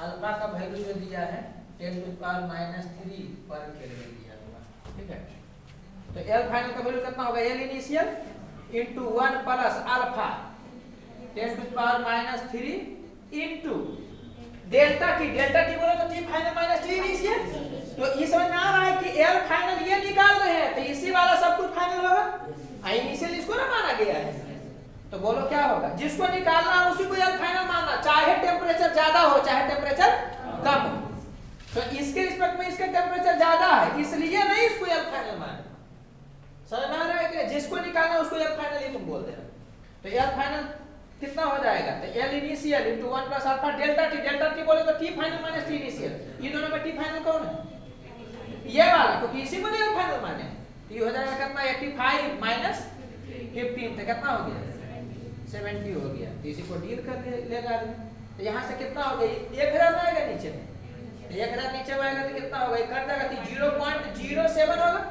अल्फा का वैल्यू जो दिया है 10⁻³ पर केल्विन दिया हुआ। ठीक है, तो एल फाइनल का वैल्यू कितना होगा, L initial into 1 plus alpha 10⁻³ into delta T, delta T बोले तो T final minus T initial. तो ये समझ में आ रहा है कि एल फाइनल ये निकाल रहे हैं तो इसी वाला सब कुछ फाइनल होगा, इनिशियल इसको ना माना गया है। तो बोलो क्या होगा, जिसको निकालना है उसी को एल फाइनल मानना, चाहे टेम्परेचर ज्यादा हो चाहे टेम्परेचर कम हो। तो इसके रिस्पेक्ट में इसका टेम्परेचर ज्यादा है इसलिए नहीं इसको एल फाइनल माने। समझ में आ रहा है कि जिसको निकालना उसको एल फाइनल ही तुम बोलते हो। तो एल फाइनल कितना हो जाएगा, तो L initial into 1 plus alpha delta T, delta T बोले तो T final minus T initial, ये दोनों में टी फाइनल कौन है, ये वाला, क्योंकि इसी को नहीं एल फाइनल माने। तो ये हो जाएगा कितना 85 माइनस 15, तो कितना हो गया 70 हो गया। तो इसी को डील कर लेगा आदमी। तो यहाँ से कितना हो गया 1000 आएगा नीचे में, 1000 नीचे में आएगा तो कितना होगा, कट जाएगा तो 0.07 होगा।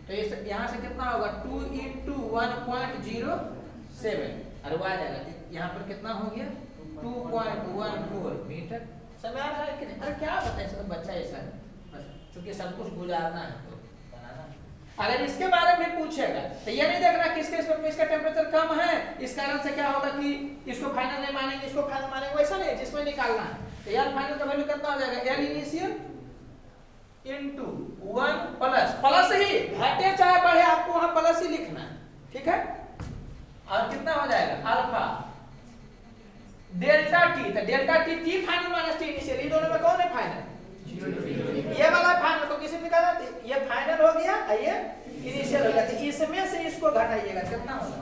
तो इस यहाँ से कितना होगा 2 इंटू 1.07 और वो आ जाएगा, यहाँ पर कितना हो गया 2.14 मीटर। समय आ रहा है कि नहीं, अरे क्या बताए सब बच्चा ऐसा है, क्योंकि सब कुछ गुजारना है तो बनाना। अगर इसके बारे में पूछेगा तो ये नहीं देखना किसके रिस्पेक्ट में इसका टेम्परेचर कम है, इस कारण से क्या होगा कि इसको फाइनल नहीं मानेंगे इसको फाइनल मानेंगे, वैसा नहीं, जिसमें निकालना है। तो यार फाइनल का वैल्यू कितना हो जाएगा, L initial into 1 plus, plus ही घटे चाहे बढ़े आपको वहां प्लस ही लिखना है। ठीक है, और कितना हो जाएगा अल्फा डेल्टा टी, तो delta T T final minus T initial, ये दोनों में कौन है फाइनल, ये वाला फाइनल को किसी निकाला, ये फाइनल हो गया और ये इनिशियल हो गया। तो इसमें से इसको घटाइएगा कितना होगा,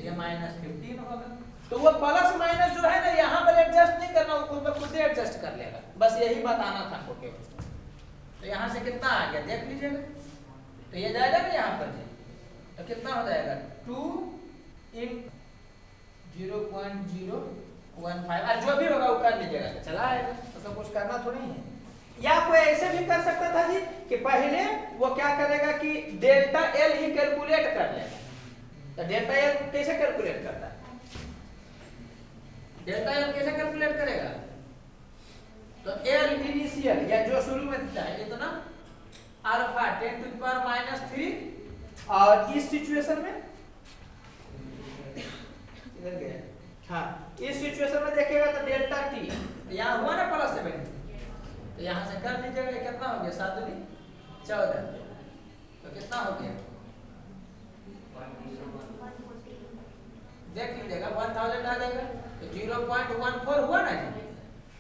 ये -15 होगा। तो वो प्लस माइनस जो है ना यहाँ पर एडजस्ट नहीं करना, वो खुद ही एडजस्ट कर लेगा, बस यही बताना था आपको केवल। तो यहाँ से कितना आ गया देख लीजिएगा, तो ये जाएगा ना यहाँ पर, तो कितना हो जाएगा 2 इन 0.015, और जो भी होगा वो कर लीजिएगा, तो चला आएगा, तो कुछ करना थोड़ी है। या कोई ऐसे भी कर सकता था जी कि पहले वो क्या करेगा कि डेल्टा एल ही कैलकुलेट कर लेगा। तो डेल्टा एल कैसे कैलकुलेट करता है, डेल्टा एल कैसे कैलकुलेट करेगा, तो एल इनिशियल या जो शुरू में था इतना अल्फा 10⁻³ और इस सिचुएशन में इधर गया, हाँ इस सिचुएशन में देखिएगा तो डेल्टा टी यहाँ हुआ ना +7, तो यहाँ से कर लीजिएगा कितना हो गया 7 दूनी 14, तो कितना हो गया देख लीजिएगा 1000 आ जाएगा, तो 0.14 हुआ ना जी।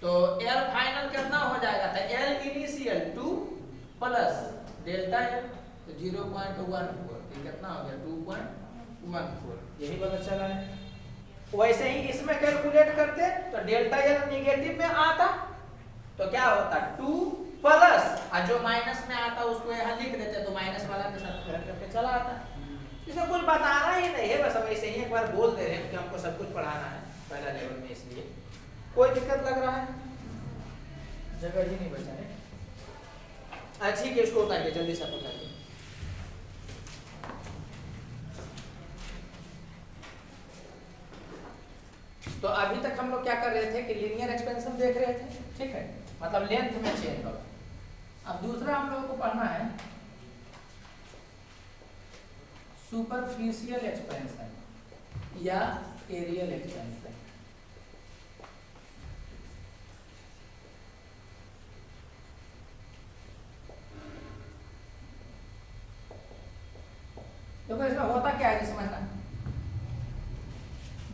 तो एल फाइनल कितना हो जाएगा, तो L initial 2 plus delta L, तो 0.14, कितना हो गया 2.14, यही पता चला है। वैसे ही इसमें कैलकुलेट करते तो डेल्टा एल निगेटिव में आता तो क्या होता 2 प्लस, और जो माइनस में आता उसको यहाँ लिख देते तो माइनस वाला के साथ घट करके चला आता। इसमें कुछ बताना ही नहीं है, बस हम ऐसे ही एक बार बोल दे रहे हैं कि हमको सब कुछ पढ़ाना है पहला लेवल में, इसलिए कोई दिक्कत लग रहा है, जगह ही नहीं बचा है। अच्छी के इसको उतारिए जल्दी से उतारिए। तो अभी तक हम लोग क्या कर रहे थे कि लीनियर एक्सपेंशन देख रहे थे, ठीक है, मतलब लेंथ में चेंज होगा। अब दूसरा हम लोगों को पढ़ना है सुपरफिशियल एक्सपेंशन या एरियल एक्सपेंशन।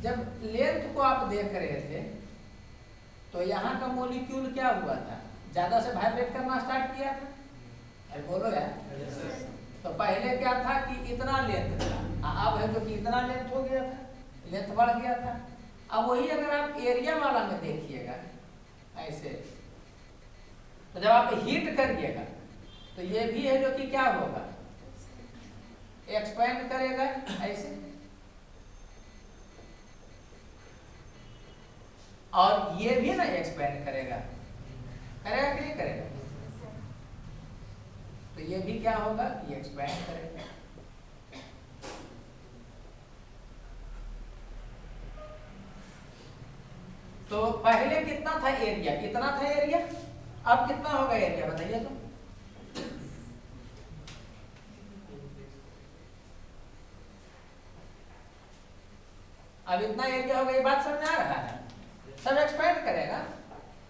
जब लेंथ को आप देख रहे थे तो यहाँ का मॉलिक्यूल क्या हुआ था, ज्यादा से वाइब्रेट करना स्टार्ट किया था। अरे बोलो यार। तो पहले क्या था कि इतना लेंथ था, अब है जो कि इतना लेंथ हो गया था, लेंथ बढ़ गया था। अब वही अगर आप एरिया वाला में देखिएगा ऐसे, तो जब आप हीट करिएगा तो ये भी है जो कि क्या होगा, एक्सपेंड करेगा ऐसे, और ये भी ना एक्सपेंड करेगा, करेगा कि नहीं करेगा? तो ये भी क्या होगा, ये एक्सपेंड करेगा। तो पहले कितना था एरिया, कितना था एरिया, अब कितना होगा एरिया बताइए तो। अब इतना एरिया होगा, ये बात समझ आ रहा है? सब एक्सपेंड करेगा,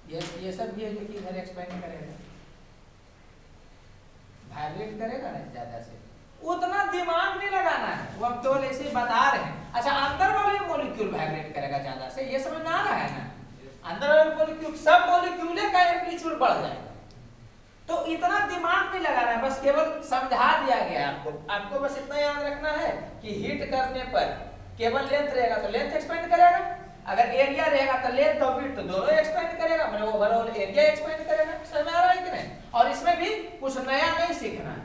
ये सब भी है जो कि इधर एक्सपेंड करेगा, वाइब्रेट करेगा ना ज्यादा से। उतना दिमाग नहीं लगाना है, वो हम केवल ऐसे ही बता रहे हैं। अच्छा, अंदर वाले मॉलिक्यूल वाइब्रेट करेगा ज्यादा से, ये समझ में आ रहा है ना? अंदर वाले मॉलिक्यूल, सब मॉलिक्यूल का एम्पलीट्यूड बढ़ जाएगा। तो इतना दिमाग नहीं लगाना है, बस केवल समझा दिया गया आपको। आपको बस इतना याद रखना है कि हीट करने पर केवल लेंथ रहेगा तो लेंथ एक्सपेंड करेगा, अगर एरिया रहेगा तो लेंथ और विड्थ दोनों एक्सपेंड करेगा, मतलब ओवरऑल एरिया एक्सपेंड करेगा। समझ में आ रहा है कि नहीं? और इसमें भी कुछ नया नहीं सीखना।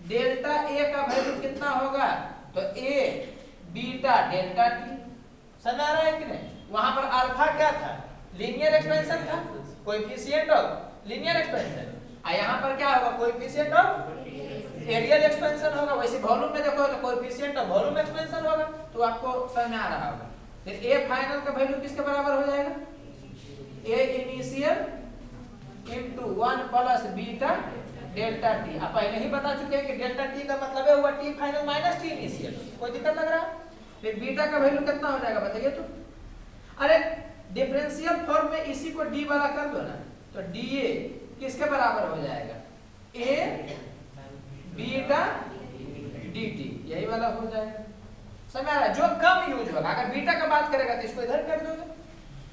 डेल्टा ए का वैल्यू कितना होगा, तो ए बीटा डेल्टा टी। समझ में आ रहा है कि नहीं? वहां पर अल्फा क्या था, लीनियर एक्सपेंशन था, कोएफिशिएंट ऑफ लीनियर एक्सपेंशन। और यहाँ पर क्या होगा, कोएफिशिएंट ऑफ एरियल एक्सपेंशन होगा। वैसे वॉल्यूम में देखो तो कोएफिशिएंट ऑफ वॉल्यूम एक्सपेंशन होगा। तो आपको समझ में आ रहा होगा। फिर ए फाइनल का वैल्यू किसके बराबर हो जाएगा, A initial into 1 plus beta delta T. आप पहले ही बता चुके हैं कि डेल्टा टी का मतलब है हुआ T final minus T initial. कोई दिक्कत लग रहा है? फिर बीटा का वैल्यू कितना हो जाएगा बताइए तो। अरे डिफरेंशियल फॉर्म में इसी को डी वाला कर दो ना, तो डी ए किसके बराबर हो जाएगा, ए बीटा dt, यही वाला हो जाएगा। समझ आ रहा है? जो कम यूज होगा, अगर बीटा का बात करेगा तो इसको इधर कर दोगे,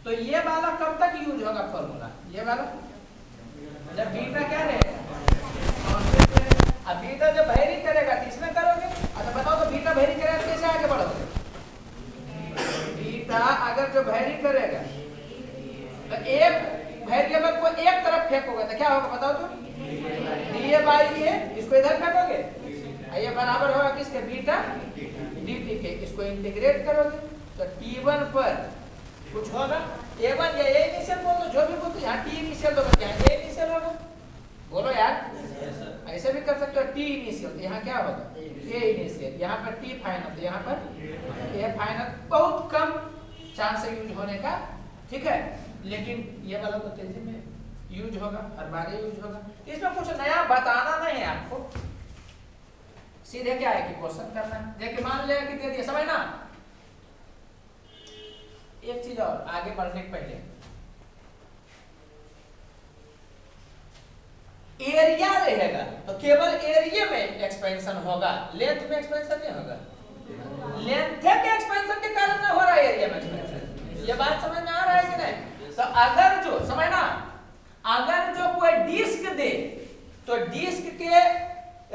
तो ये वाला कब तक यूज होगा फॉर्मूला, ये वाला जब बीटा क्या रहेगा, अब बीटा जब वेरी करेगा तो इसमें करोगे। अच्छा बताओ तो बीटा वेरी करेगा तो कैसे आगे बढ़ोगे? बीटा अगर जो वेरी करेगा तो एक वेरिएबल को एक तरफ फेंकोगे तो क्या होगा बताओ तो, डी ए बाई ए, इसको इधर फेंकोगे, ये बराबर होगा किसके, बीटा dt के। इसको इंटीग्रेट करोगे तो t1 पर कुछ होगा, a1 या a इनिशियल बोल दो, जो भी बोलते यहाँ t इनिशियल दो, यहाँ a इनिशियल होगा। बोलो यार, ऐसे भी कर सकते हो, t इनिशियल यहाँ क्या होगा, a इनिशियल, यहाँ पर t फाइनल, यहाँ पर a फाइनल। बहुत कम चांस है यूज होने का, ठीक है, लेकिन ये वाला तो तेजी में यूज होगा, हर बार यूज होगा। इसमें कुछ नया बताना नहीं है आपको, सीधे क्या है कि क्वेश्चन करना है। देखिए मान लिया कि दे दिया, समझ ना। एक चीज और आगे बढ़ने के पहले, एरिया रहेगा तो केवल एरिया में एक्सपेंशन होगा, लेंथ में एक्सपेंशन नहीं होगा। लेंथ के एक्सपेंशन के कारण ना हो रहा है एरिया में एक्सपेंशन। ये बात समझ में आ रहा है कि नहीं? तो अगर जो समझना, अगर जो कोई डिस्क दे तो डिस्क के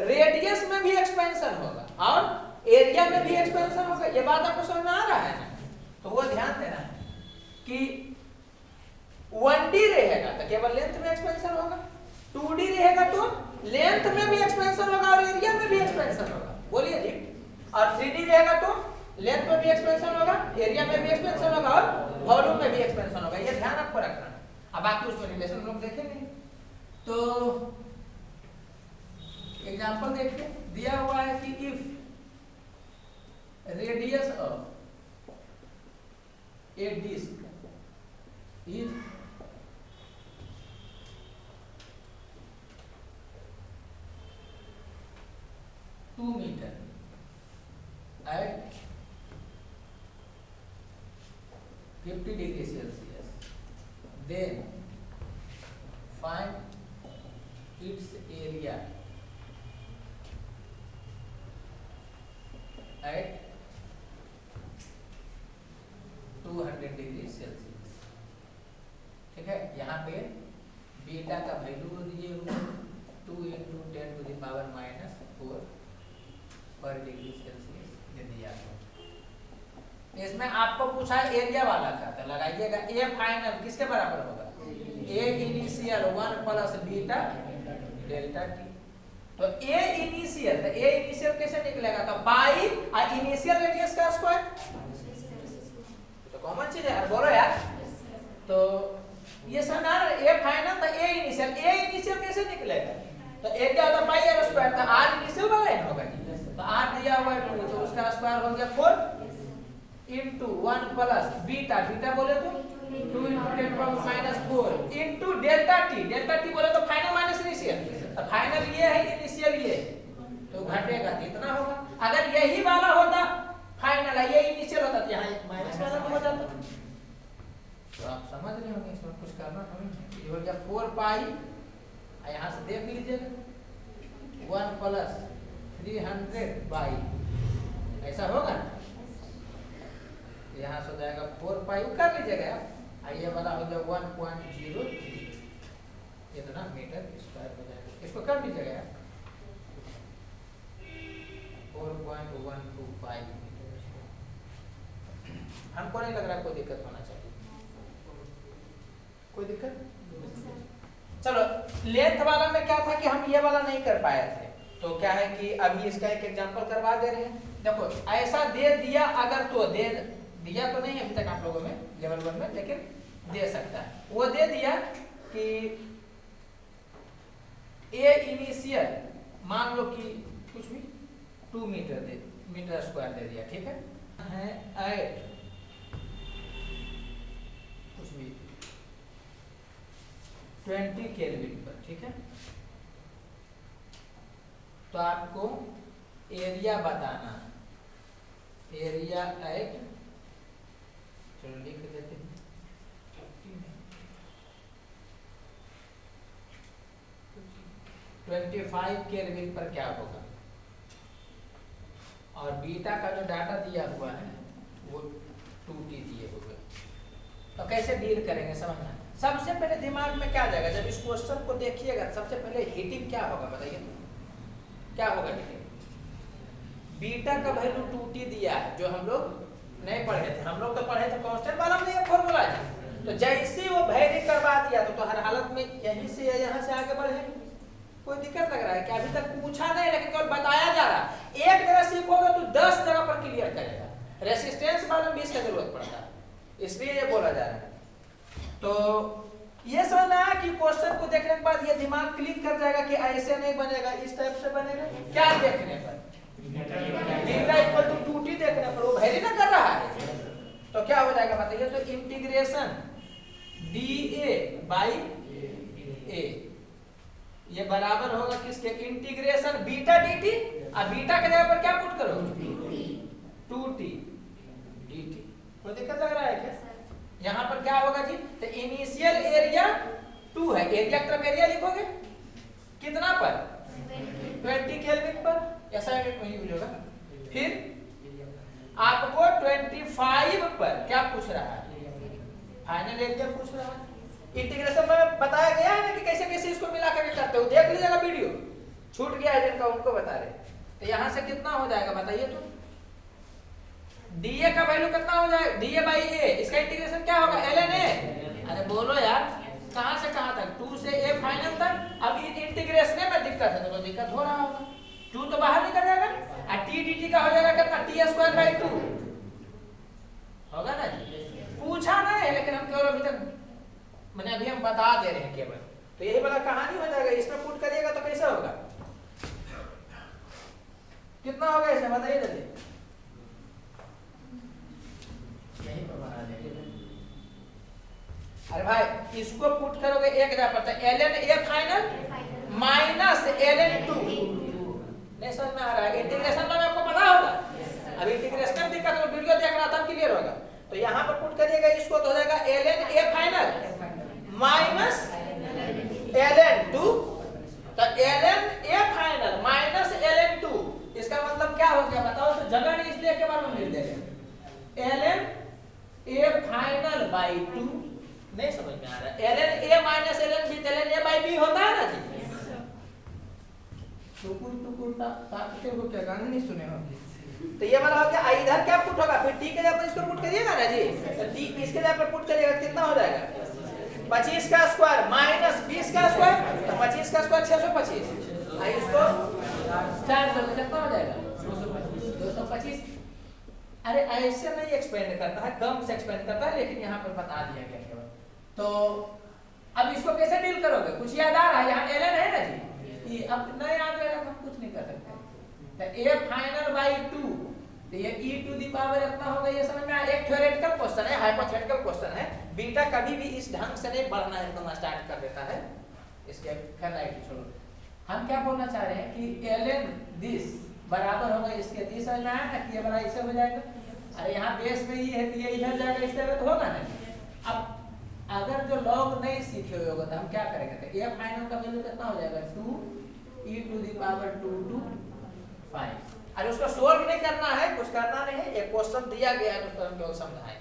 रेडियस में भी एक्सपेंशन होगा और एरिया में भी एक्सपेंशन होगा। ये बात आपको समझ में आ रहा है ना? तो वो ध्यान देना है कि 1D रहेगा तो केवल लेंथ में एक्सपेंशन होगा, 2D रहेगा तो लेंथ में भी एक्सपेंशन होगा और एरिया में भी एक्सपेंशन होगा। बोलिए जी। और 3D रहेगा तो लेंथ में भी एक्सपेंशन होगा, एरिया में भी एक्सपेंशन होगा और वॉल्यूम में भी एक्सपेंशन होगा। ये ध्यान आपको रखना है। अब बाकी उसको रिलेशन लोग देखेंगे। तो एग्जांपल देखिए, दिया हुआ है कि if radius of a disc is 2 metre at 50 degree Celsius, then find its area at 200 degree Celsius. ठीक है, यहाँ पे बीटा का वैल्यू दिए हुए 2 × 10⁻⁻⁴ पर डिग्री सेल्सियस दे दिया है। इसमें आपको पूछा है एरिया वाला का, तो लगाइएगा ए फाइनल किसके बराबर होगा, A initial 1 plus beta delta T. तो ए इनिशियल कैसे निकलेगा, तो पाई और इनिशियल रेडियस का स्क्वायर, तो कॉमन चीज है, बोलो यार। तो ये सना ए फाइनल, तो ए इनिशियल कैसे निकलेगा, तो ए क्या होता है पाई आर स्क्वायर, तो आर इनिशियल वाला ही होगा जी। तो आर दिया हुआ है 2, तो उसका स्क्वायर हो गया 4 इंटू 1 प्लस बीटा बोले तो 2 × 10⁻⁴ इंटू डेल्टा टी बोले तो फाइनल माइनस इनिशियल, तो फाइनल ये है इनिशियल ये, तो घटेगा कितना होगा। अगर यही वाला होता फाइनल है ये इनिशियल होता तो यहाँ माइनस वाला हो जाता। तो आप समझ रहे होंगे, इसमें कुछ करना नहीं, ये हो गया 4 पाई, यहाँ से देख लीजिएगा 1 प्लस 300 बाई, ऐसा होगा ना, यहाँ से हो जाएगा 4 पाई, कर लीजिएगा आप, ये वाला हो गया 1.03 इतना मीटर स्क्वायर हो जाएगा, इसको कर लीजिएगा यार 4.12 पाई मीटर स्क्वायर। हमको नहीं लग रहा कोई दिक्कत होना चाहिए, कोई दिक्कत। चलो लेंथ वाला में क्या था कि हम ये वाला नहीं कर पाए थे, तो क्या है कि अभी इसका एक एग्जांपल करवा दे रहे हैं। देखो ऐसा दे दिया, अगर तो दे दिया तो नहीं अभी तक आप लोगों में लेवल 1 में, लेकिन दे सकता है। वो दे दिया कि ए इनिशियल मान लो कि कुछ भी 2 मीटर स्क्वायर दे दिया, ठीक है एट कुछ भी 20 केल्विन पर, ठीक है। तो आपको एरिया बताना, एरिया एट, चलो लिख देते हैं 25 केल्विन पर क्या होगा, और बीटा का जो डाटा दिया हुआ है वो 2T दिए हुए। तो कैसे डील करेंगे समझना। सबसे पहले दिमाग में क्या जाएगा, जब इस क्वेश्चन को देखिएगा सबसे पहले हीटिंग क्या होगा बताइए, क्या होगा हीटिंग। बीटा का वैल्यू 2T दिया है, जो हम लोग नहीं पढ़े थे, हम लोग तो पढ़े थे कांस्टेंट वाला में ये फॉर्मूला है। तो जैसे वो वैरी करवा दिया तो हर हालत में यहीं से या यहाँ से आगे बढ़े। कोई दिक्कत लग रहा है कि अभी तक पूछा नहीं, लेकिन केवल बताया जा रहा है। एक जगह सीखोगे तो 10 जगह पर क्लियर करेगा। रेसिस्टेंस वाले में 20 का जरूरत पड़ता है, इसलिए ये बोला जा रहा है। तो ये समझना है कि क्वेश्चन को देखने के बाद ये दिमाग क्लिक कर जाएगा कि ऐसे नहीं बनेगा, इस टाइप से बनेगा। क्या देखने पर, बीटा इक्वल टू 2T देखने पर, वो वैरी ना कर रहा है, तो क्या हो जाएगा बताइए। तो इंटीग्रेशन dA बाई A ये बराबर होगा किसके, इंटीग्रेशन बीटा dt, और बीटा के जगह पर क्या पुट करो 2T dt। कोई दिक्कत लग रहा है क्या। यहाँ पर क्या होगा जी, तो इनिशियल एरिया 2 है, एरिया की तरफ एरिया लिखोगे कितना पर 20 केल्विन पर, ऐसा में यूज होगा। फिर आपको 25 पर क्या पूछ रहा है, फाइनल एरिया पूछ रहा है। इंटीग्रेशन में बताया गया है ना कि कैसे कैसे इसको मिला करके करते हो, देख लीजिएगा वीडियो, छूट गया है जिनका उनको बता रहे। तो यहाँ से कितना हो जाएगा बताइए, तो dA का वैल्यू कितना हो जाएगा, dA बाई A, इसका इंटीग्रेशन क्या होगा ln A। अरे बोलो यार, कहां से कहां तक, 2 से A फाइनल तक। अब इंटीग्रेशन में दिक्कत है, तो दिक्कत हो रहा होगा, 2 तो बाहर निकल जाएगा, और t dt का हो जाएगा कितना, t² / 2 होगा ना जी। पूछा नहीं है, लेकिन हम केवल अभी तक मैंने अभी हम बता दे रहे हैं केवल। तो यही वाला कहानी हो जाएगा, इसमें पुट करिएगा तो कैसा होगा, कितना होगा इसमें बताइए जल्दी। यही पर बना देंगे। अरे भाई इसको पुट करोगे एक जगह पर, तो ln A final minus ln 2, नहीं समझ में आ रहा है। इंटीग्रेशन में आपको पता होगा, अब इंटीग्रेशन में दिक्कत हो, वीडियो देख रहा था क्लियर होगा। तो यहाँ पर पुट करिएगा इसको, तो हो जाएगा ln A final minus ln 2, तो ln A final minus ln 2, इसका मतलब क्या हो गया बताओ। तो जगह नहीं इसलिए के बारे में लिख देंगे ln A फाइनल बाई 2। नहीं समझ में आ रहा है? ln a minus ln b ln a by b होता है ना जी। टुकुर ताकते हो क्या गाने नहीं सुने होंगे। तो ये वाला हो गया। इधर क्या पुट होगा, फिर t के जगह पर इसको पुट करिएगा ना जी, तो t इसके जगह पर पुट करिएगा कितना हो जाएगा 25 का स्क्वायर माइनस 20 का स्क्वायर, तो 25 का स्क्वायर 625, इसको 400 में कितना हो जाएगा 225। अरे ऐसे नहीं एक्सपेंड करता है, कम से एक्सपेंड करता है, लेकिन यहाँ पर बता दिया गया केवल। तो अब इसको कैसे डील करोगे, कुछ याद आ रहा है? यहाँ ln है ना जी, ये अब नहीं याद रहेगा हम कुछ नहीं कर सकते। तो a फाइनल बाई 2, तो ये e टू दी पावर इतना होगा, ये समझ में आया? एक थ्योरेटिकल क्वेश्चन है, हाइपोथेटिकल क्वेश्चन है। बीटा कभी भी इस ढंग से नहीं बढ़ना एकदम स्टार्ट कर देता है। इसके फेलाइट छोड़ो, हम क्या बोलना चाह रहे हैं कि ln दिस बराबर होगा इसके दिस, समझ में आया ना कि ये बड़ा इससे हो जाएगा। अरे यहाँ बेस में ये है तो ये इधर जाएगा, इस तरह तो होगा ना। अब अगर जो लॉग नहीं सीखे हुए होगा तो हम क्या करेंगे, तो a फाइनल का वैल्यू कितना हो जाएगा 2 e to the power 2 to 5। अरे उसको सोल्व नहीं करना है, कुछ करना नहीं है, एक क्वेश्चन दिया गया है तो हम केवल समझाएं।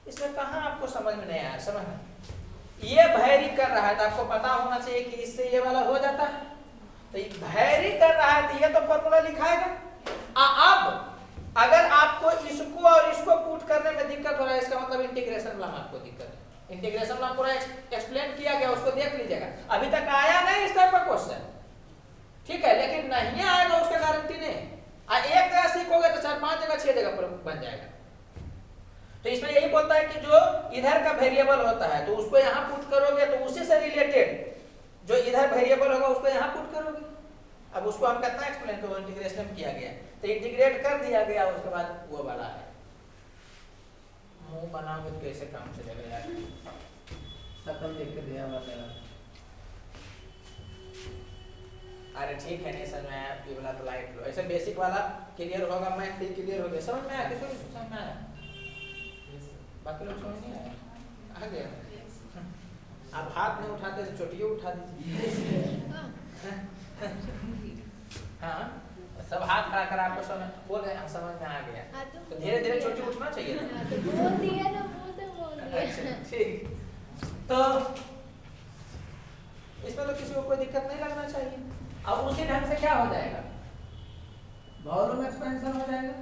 इसमें कहाँ आपको समझ में नहीं आया, समझ ये वैरी कर रहा है तो आपको पता होना चाहिए कि इससे ये वाला हो जाता है। तो वैरी कर रहा है तो ये तो फॉर्मूला लिखाएगा। अब अगर आपको इसको और इसको पुट करने में दिक्कत हो रहा है, इसका मतलब इंटीग्रेशन में आपको दिक्कत है। इंटीग्रेशन में पूरा एक्सप्लेन किया गया, उसको देख लीजिएगा। अभी तक आया नहीं इस टाइप का क्वेश्चन, ठीक है, लेकिन नहीं आएगा उसका गारंटी नहीं। एक जगह सीखोगे तो 4-5 जगह 6 जगह पर बन जाएगा। तो इसमें यही बोलता है कि जो इधर का वेरिएबल होता है तो उसको यहाँ पुट करोगे तो उसी से रिलेटेड जो इधर वेरिएबल होगा उसको यहाँ पुट करोगे। अब उसको हम कितना एक्सप्लेन करो, इंटीग्रेशन किया गया तो इंटीग्रेट कर दिया गया, उसके बाद वो वाला है। मुंह बनाओगे तो कैसे काम चलेगा यार, शकल देख के दिया वाला। अरे ठीक है, नहीं समझ में आया ये वाला तो लाइट लो, ऐसे बेसिक वाला क्लियर होगा, मैथ भी क्लियर हो गया, समझ में आया? किसी को समझ में आया? बाकी लोग समझ नहीं आया? आ गया? आप हाथ नहीं उठाते तो चोटियों उठा दीजिए। हाँ, सब हाथ खड़ा कर आपको समझ बोल रहे हैं, समझ में आ गया तो धीरे धीरे चोटी उठना चाहिए ना। बोल दिया ना, मुंह से बोल दिया। ठीक, तो इसमें तो किसी को कोई दिक्कत नहीं लगना चाहिए। अब उसी ढंग से क्या हो जाएगा, वॉल्यूम एक्सपेंशन हो जाएगा।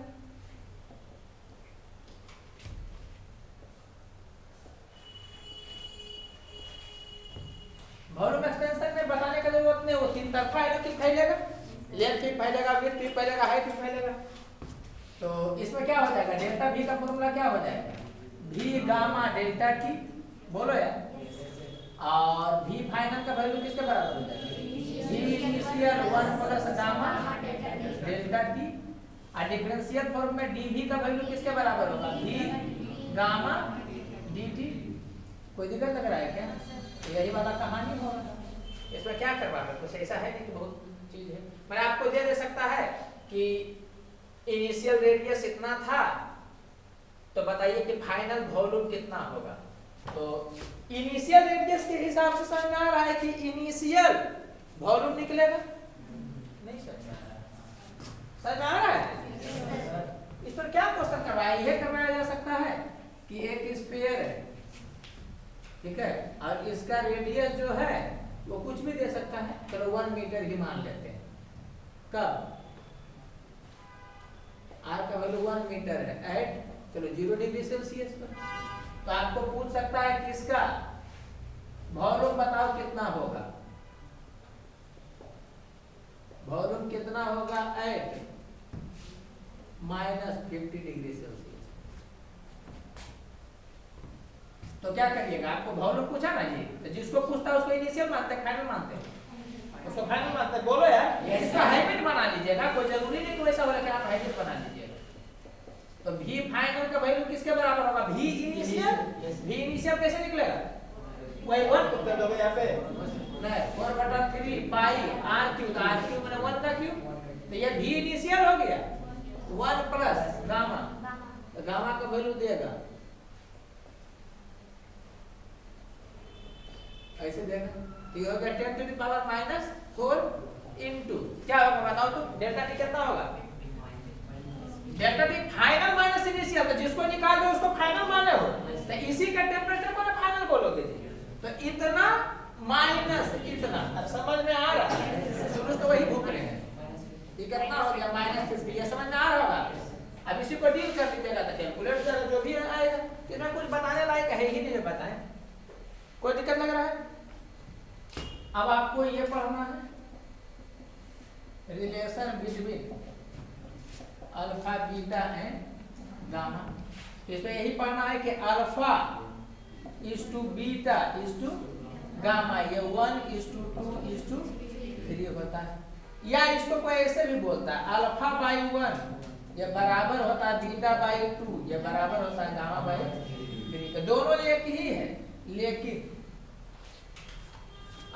वॉल्यूम एक्सपेंशन में बताने का जरूरत नहीं, वो तीन तरफा है, जो फैलेगा, लेंथ भी फैलेगा, विड्थ भी फैलेगा, हाइट भी फैलेगा। तो इसमें क्या हो जाएगा, डेल्टा v का फॉर्मूला क्या हो जाएगा, v गामा डेल्टा t, बोलो यार। और v फाइनल का वैल्यू किसके बराबर हो जाएगा, v initial 1 plus gamma delta t। और डिफरेंशियल फॉर्म में dv का वैल्यू किसके बराबर होगा, v गामा dt। कोई दिक्कत लग रहा है क्या? यही वाला कहानी होगा। इसमें क्या करवाना, कुछ ऐसा है नहीं कि बहुत चीज है। मैं आपको दे सकता है कि इनिशियल रेडियस इतना था, तो बताइए कि फाइनल वॉल्यूम कितना होगा। तो इनिशियल रेडियस के हिसाब से समझ में आ रहा है कि इनिशियल वॉल्यूम निकलेगा, नहीं समझ में आ रहा है? समझ में आ रहा है? इस पर क्या क्वेश्चन करवाया, यह करवाया जा सकता है कि एक स्फीयर है, ठीक है, और इसका रेडियस जो है वो कुछ भी दे सकता है, चलो 1 मीटर ही मान लेते हैं। कब r का वैल्यू 1 मीटर है एट, चलो 0 डिग्री सेल्सियस पर। तो आपको पूछ सकता है कि इसका वॉल्यूम बताओ कितना होगा, वॉल्यूम कितना होगा एट -50 डिग्री सेल्सियस। तो क्या करिएगा, आपको वॉल्यूम पूछा ना जी, तो जिसको पूछता है उसको इनिशियल मानते हैं, फाइनल मानते हैं, उसको फाइनल मानते हैं। बोलो यार, इसका हाइब्रिड बना लीजिएगा, कोई जरूरी नहीं कि वैसा हो कि आप हाइब्रिड बना लीजिएगा। तो v फाइनल का वैल्यू किसके बराबर होगा, v इनिशियल। v इनिशियल कैसे निकलेगा, वही 1 उत्तर दोगे यहाँ पे, नहीं 4/3 पाई r क्यूब, r क्यूब माने 1 का क्यूब। तो ये v इनिशियल हो गया 1 प्लस गामा, तो गामा का वैल्यू देगा ऐसे देगा, तो ये हो गया 10 टू द पावर -4 इनटू क्या होगा बताओ तो, डेल्टा टी कितना होगा, delta T final minus initial, तो जिसको निकाल दो उसको फाइनल माने हो। तो इसी का टेम्परेचर को ना फाइनल बोलोगे जी। तो इतना माइनस इतना, अब समझ में आ रहा है? शुरू तो वही भूख रहे हैं, ये कितना हो गया -50, ये समझ में आ रहा होगा। अब इसी को डील कर लीजिएगा तो कैलकुलेट करो जो भी आएगा। इसमें कुछ बताने लायक है ही नहीं, बताएं कोई दिक्कत लग रहा है? अब आपको ये पढ़ना है relation between alpha beta and gamma. इसमें यही पढ़ना है कि alpha is to beta is to gamma, ये 1:2:3 होता है। या इसको कोई ऐसे भी बोलता है अल्फा बाई 1 ये बराबर होता है बीटा बाई 2 ये बराबर होता है गामा बाई 3। तो दोनों एक ही है, लेकिन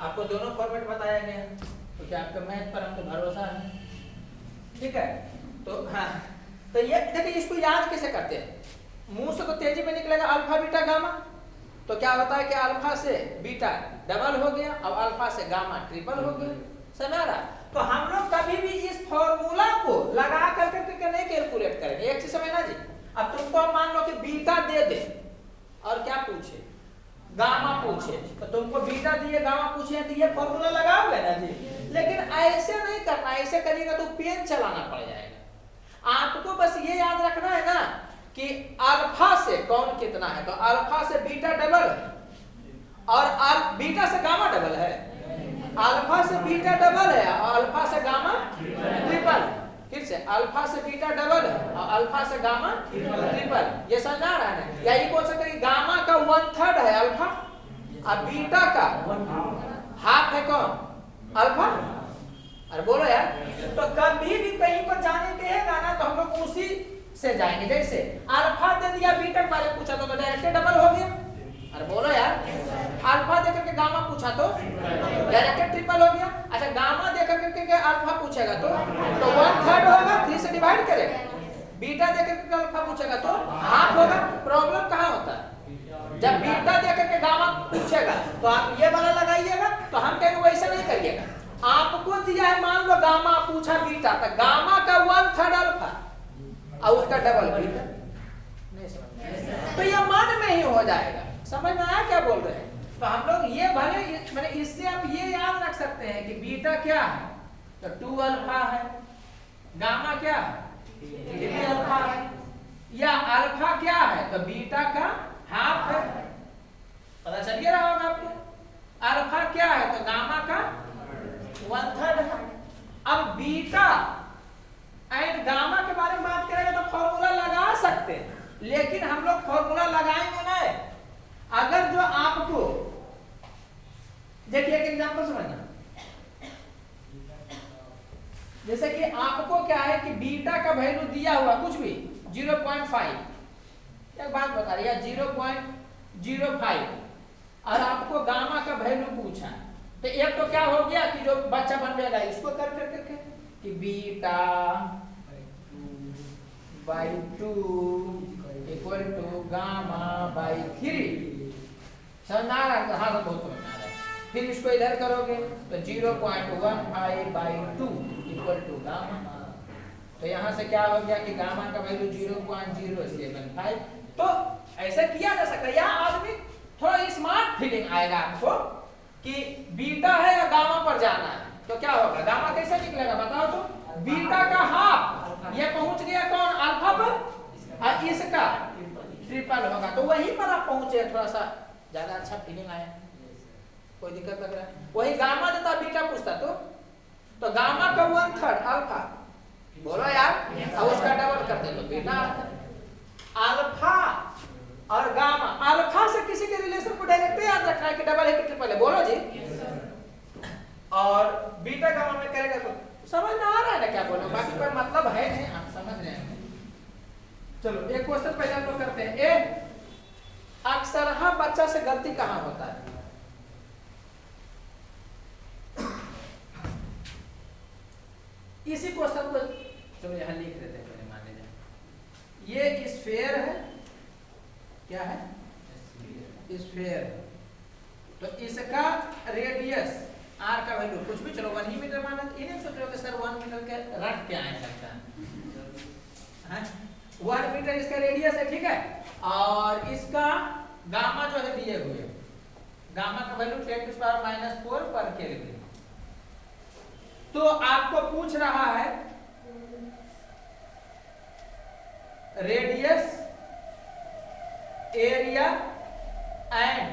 आपको दोनों फॉर्मेट बताया गया तो क्या आपका मैथ पर हमको भरोसा है? ठीक है, तो हाँ, तो ये देखिए इसको याद कैसे करते हैं। मुंह से तो तेजी में निकलेगा अल्फा बीटा गामा, तो क्या होता है कि अल्फा से बीटा डबल हो गया, अब अल्फा से गामा ट्रिपल हो गया। समझ रहा? तो हम लोग कभी भी इस फॉर्मूला को लगा करके नहीं कैलकुलेट करेंगे। एक चीज समझना जी, अब तुमको मान लो कि बीटा दे दे और क्या पूछे, गामा पूछे, तो तुमको बीटा दिए गामा पूछे तो ये फॉर्मूला लगाओगे ना जी। लेकिन ऐसे नहीं करना, ऐसे करिएगा तो पेन चलाना पड़ जाएगा। आपको बस ये याद रखना है ना कि अल्फा से कौन कितना है, तो अल्फा से बीटा डबल है और बीटा से गामा डबल है, अल्फा से बीटा डबल है और अल्फा से गामा ट्रिपल। फिर से अल्फा से बीटा डबल है और अल्फा से गामा ट्रिपल, ये समझा रहा है ना? या ये बोल सकते हैं गामा का 1/3 है अल्फा और बीटा का हाफ है कौन, अल्फा। अरे बोलो यार, तो कभी भी कहीं पर जाने के है ना तो हम लोग उसी से जाएंगे। जैसे अल्फा दे दिया बीटा के बारे में पूछा तो डायरेक्ट डबल हो गया। अरे बोलो यार, अल्फा देकर के गामा पूछा तो डायरेक्ट ट्रिपल हो गया। अच्छा गामा देकर के अल्फा पूछेगा तो 1/3 होगा, 3 से डिवाइड करेगा। बीटा देकर के अल्फा पूछेगा तो हाफ होगा। प्रॉब्लम कहाँ होता है, जब बीटा देकर के गामा पूछेगा तो आप ये वाला लगाइएगा, तो हम कहेंगे वैसे नहीं करिएगा। आपको दिया है मान लो गामा पूछा बीटा, तो गामा का 1/3 अल्फा और उसका डबल बीटा, नहीं समझ, तो ये मन में ही हो जाएगा। समझ में आया क्या बोल रहे हैं? तो हम लोग ये भले मैंने इससे आप ये याद रख सकते हैं कि बीटा क्या है, तो 2 अल्फा है, गामा क्या है 3 अल्फा है, या अल्फा क्या है तो बीटा का हाफ है। पता चल गया रहा होगा आपको। अल्फा क्या है तो गामा का 1/3 है। अब बीटा एंड गामा के बारे में बात करेंगे तो फॉर्मूला लगा सकते हैं, लेकिन हम लोग फॉर्मूला लगाएंगे नहीं अगर जो आपको, देखिए एक एग्जांपल समझना। जैसे कि आपको क्या है कि बीटा का वैल्यू दिया हुआ कुछ भी 0.5, एक बात बता रही है 0.05 और आपको गामा का वैल्यू पूछा, तो एक तो क्या हो गया कि जो बच्चा बनेगा इसको कर करके कि beta by 2 equal to gamma by 3। समझ आ रहा है? हाँ तो बहुत समझ आ रहा है। फिर इसको इधर करोगे तो 0.15 बाई 2 इक्वल टू गामा, तो यहाँ से क्या हो गया कि गामा का वैल्यू 0.075। तो ऐसा किया जा सकता है, या आदमी थोड़ा स्मार्ट फीलिंग आएगा आपको कि बीटा है या गामा पर जाना है, तो क्या होगा गामा कैसे निकलेगा बताओ तो, बीटा का हाफ ये पहुंच गया कौन अल्फा पर और इसका ट्रिपल होगा, तो वहीं पर आप पहुंचे, थोड़ा सा ज्यादा अच्छा फीलिंग आया। कोई दिक्कत लग रहा है? वही गामा देता बीटा पूछता तो गामा का 1/3 अल्फा, बोलो यार, और उसका डबल कर दे तो बीटा आता। अल्फा और गामा, अल्फा से किसी के रिलेशन को डायरेक्ट याद रखना है कि डबल है कि ट्रिपल है, बोलो जी। और बीटा गामा में करेगा तो समझ में आ रहा है ना क्या बोलो, बाकी कोई मतलब है नहीं, आप समझ रहे हैं। चलो एक क्वेश्चन पहले हम लोग करते हैं। ए अक्सर बच्चा से गलती कहाँ होता है? इसी क्वेश्चन को चलो यहाँ लिख देते हैं, मान लीजिए ये स्फीयर है, क्या है स्फीयर, तो इसका रेडियस आर का वैल्यू कुछ भी, चलो 1 ही मीटर माना, इन्हें सोच रहे हो सर 1 मीटर के रख क्या है सकता है, 1 मीटर इसका रेडियस है, ठीक है, और इसका गामा जो है दिए हुए, गामा का वैल्यू 10⁻⁻4 पर केल्विन। तो आपको पूछ रहा है radius, area and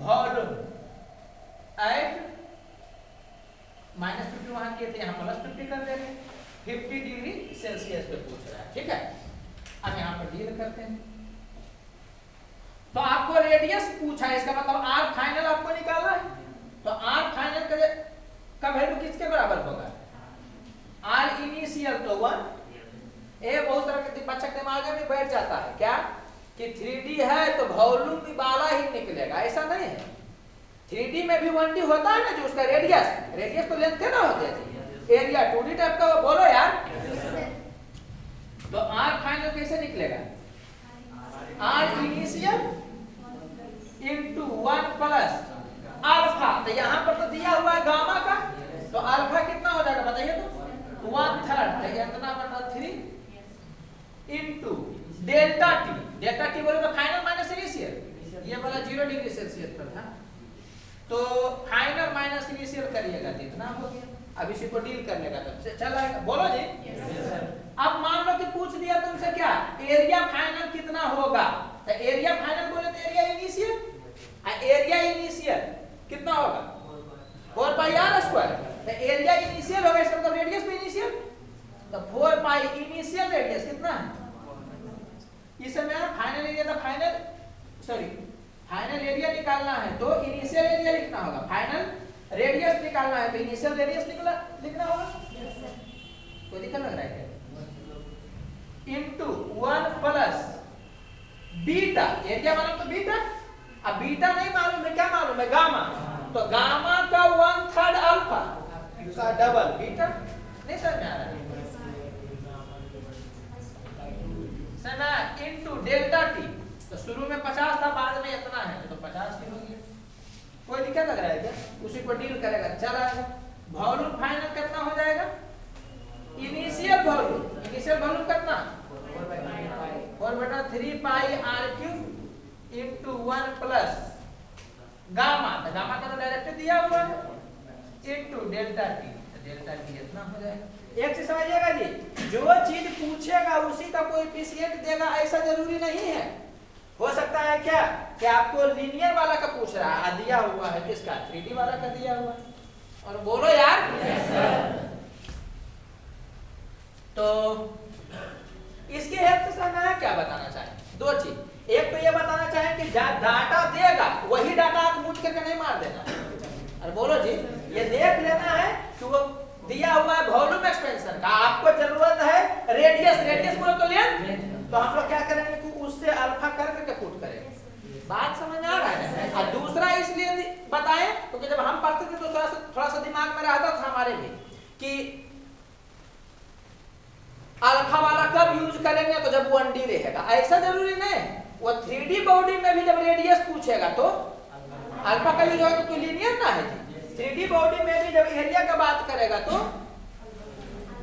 volume at -50 वहां किए थे, यहां +50 कर देंगे, 50 डिग्री सेल्सियस पे पूछ रहा है, ठीक है। अब यहां पर डील करते हैं। तो आपको रेडियस पूछा है, इसका मतलब आर फाइनल आपको निकालना है। तो आर फाइनल का वैल्यू किसके बराबर होगा? आर इनिशियल तो 1। ये बहुत तरह के बच्चे के दिमाग में बैठ जाता है क्या कि 3D है तो वॉल्यूम भी वाला ही निकलेगा, ऐसा नहीं है। 3D में भी 1D होता है ना, जो उसका रेडियस तो लेंथ ना होते हैं। एरिया 2D टाइप का, बोलो यार। तो आर फाइनल कैसे निकलेगा? R initial into 1 plus alpha. तो यहाँ पर तो दिया हुआ है गामा का, तो अल्फा कितना हो जाएगा बताइए तो 1/3, इतना बटा 3 into delta T. Delta T बोले तो फाइनल माइनस इनिशियल, ये वाला 0 डिग्री सेल्सियस पर था, तो फाइनल माइनस इनिशियल करिएगा तो इतना हो गया। अब इसी को डील करने का तो चल आएगा, बोलो जी। अब मान लो कि पूछ दिया तुमसे क्या एरिया फाइनल कितना होगा, तो एरिया फाइनल बोले तो एरिया इनिशियल, एरिया इनिशियल कितना होगा 4πr²। तो एरिया इनिशियल होगा, इसका मतलब रेडियस भी इनिशियल, तो 4π इनिशियल रेडियस कितना है? इस समय फाइनल एरिया था, फाइनल एरिया निकालना है तो इनिशियल एरिया लिखना होगा, फाइनल रेडियस निकालना है तो इनिशियल रेडियस लिखना होगा। कोई दिक्कत लग रहा है क्या? इंटू 1 प्लस बीटा, एरिया मालूम तो बीटा, अब बीटा नहीं मालूम है, क्या मालूम है? गामा। तो गामा का 1/3 अल्फा का डबल बीटा। नहीं समझ में आ रहा है? समझना, इंटू डेल्टा टी। तो शुरू में 50 था, बाद में इतना है तो 50 की हो गया। कोई दिक्कत लग रहा है क्या? उसी को डील करेगा, चल आएगा। वॉल्यूम फाइनल कितना हो जाएगा? इनिशियल वॉल्यूम कितना? 4/3πr³ इंटू 1 प्लस गामा, तो गामा का तो डायरेक्ट दिया हुआ है, into delta T. Delta T इतना हो जाएगा। एक चीज समझिएगा जी, जो चीज पूछेगा उसी का कोएफिशिएंट देगा ऐसा जरूरी नहीं है। हो सकता है क्या कि आपको लीनियर वाला का पूछ रहा है, दिया हुआ है किसका? 3D वाला का दिया हुआ है। और बोलो यार। तो इसके हेल्प से मैं क्या बताना चाहे? दो चीज, एक तो ये बताना चाहे कि डाटा देगा वही डाटा आप मूछ करके नहीं मार देना। अरे बोलो जी, ये देख लेना है कि वो दिया हुआ है वॉल्यूम एक्सपेंशन का, आपको जरूरत है रेडियस बोलो तो लेंथ, तो हम लोग क्या करेंगे कि उससे अल्फा करके पुट करेंगे। बात समझ आ रहा है? और दूसरा इसलिए बताएं क्योंकि जब हम पढ़ते थे तो थोड़ा सा दिमाग में रहता था हमारे भी कि अल्फा वाला कब यूज करेंगे, तो जब 1D रहेगा। ऐसा जरूरी नहीं, वो 3D बॉडी में भी जब रेडियस पूछेगा तो अल्फा का यूज होगा, तो लीनियर ना है जी। 3D बॉडी में भी जब एरिया का बात करेगा तो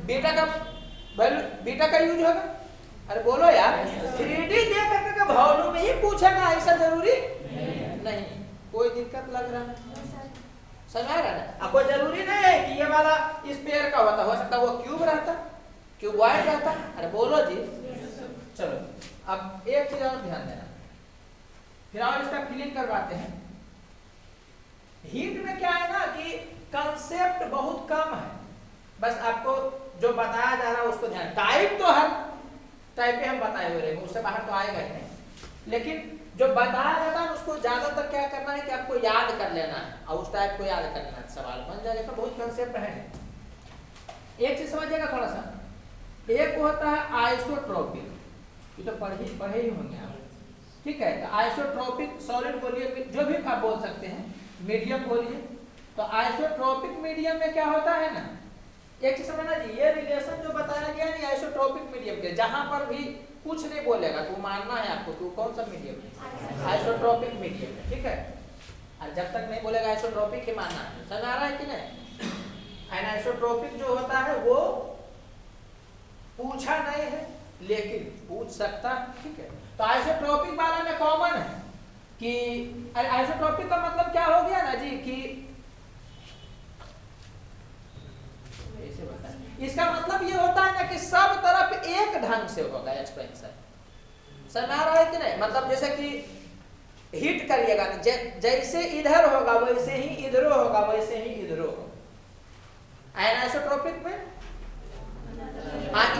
बीटा का यूज होगा। अरे बोलो यार, 3D दे करके वॉल्यूम ही पूछेगा ऐसा जरूरी नहीं। कोई दिक्कत लग रहा है? समझ आ रहा है? अब कोई जरूरी नहीं है कि ये वाला इस पेयर का होता, हो सकता वो क्यूब रहता, क्यूबॉइड रहता। अरे बोलो जी। चलो अब एक चीज और ध्यान देना, फिर और इसका फिलिंग करवाते हैं। हीट में क्या है ना कि कंसेप्ट बहुत कम है, बस आपको जो बताया जा रहा है उसको ध्यान। टाइप तो हर टाइप पे हम बताए हुए रहेंगे, उससे बाहर तो आएगा ही नहीं, लेकिन जो बताया जाता है उसको ज्यादातर क्या करना है कि आपको याद कर लेना है और उस टाइप को याद करना है, सवाल बन जाएगा। तो बहुत कंसेप्ट है। एक चीज समझिएगा थोड़ा सा, एक होता है आइसोट्रोपिक, ये तो पढ़े ही होंगे आप, ठीक है? तो आइसोट्रोपिक सॉलिड बोलिए, जो भी आप बोल सकते हैं, मीडियम बोलिए। तो आइसोट्रोपिक मीडियम में क्या होता है ना, एक चीज समझना जी, ये रिलेशन जो बताया गया है आइसोट्रोपिक मीडियम के, जहां पर भी कुछ नहीं बोलेगा तो मानना है आपको कि कौन सा मीडियम है, आइसोट्रोपिक मीडियम है, ठीक है? और जब तक नहीं बोलेगा आइसोट्रोपिक ही मानना है। समझ आ रहा है कि नहीं? एनाइसोट्रोपिक जो होता है वो पूछा नहीं है लेकिन पूछ सकता, ठीक है? तो आइसोट्रोपिक वाला में कॉमन है कि आइसोट्रोपिक का मतलब क्या हो गया ना जी कि इसका मतलब ये होता है ना कि सब तरफ एक ढंग से होगा एक्सपेंशन। समझ आ रहा है कि नहीं? मतलब जैसे कि हिट करिएगा ना, जैसे इधर होगा वैसे ही इधरो होगा, वैसे ही इधरो होगा। एनाइसोट्रोपिक में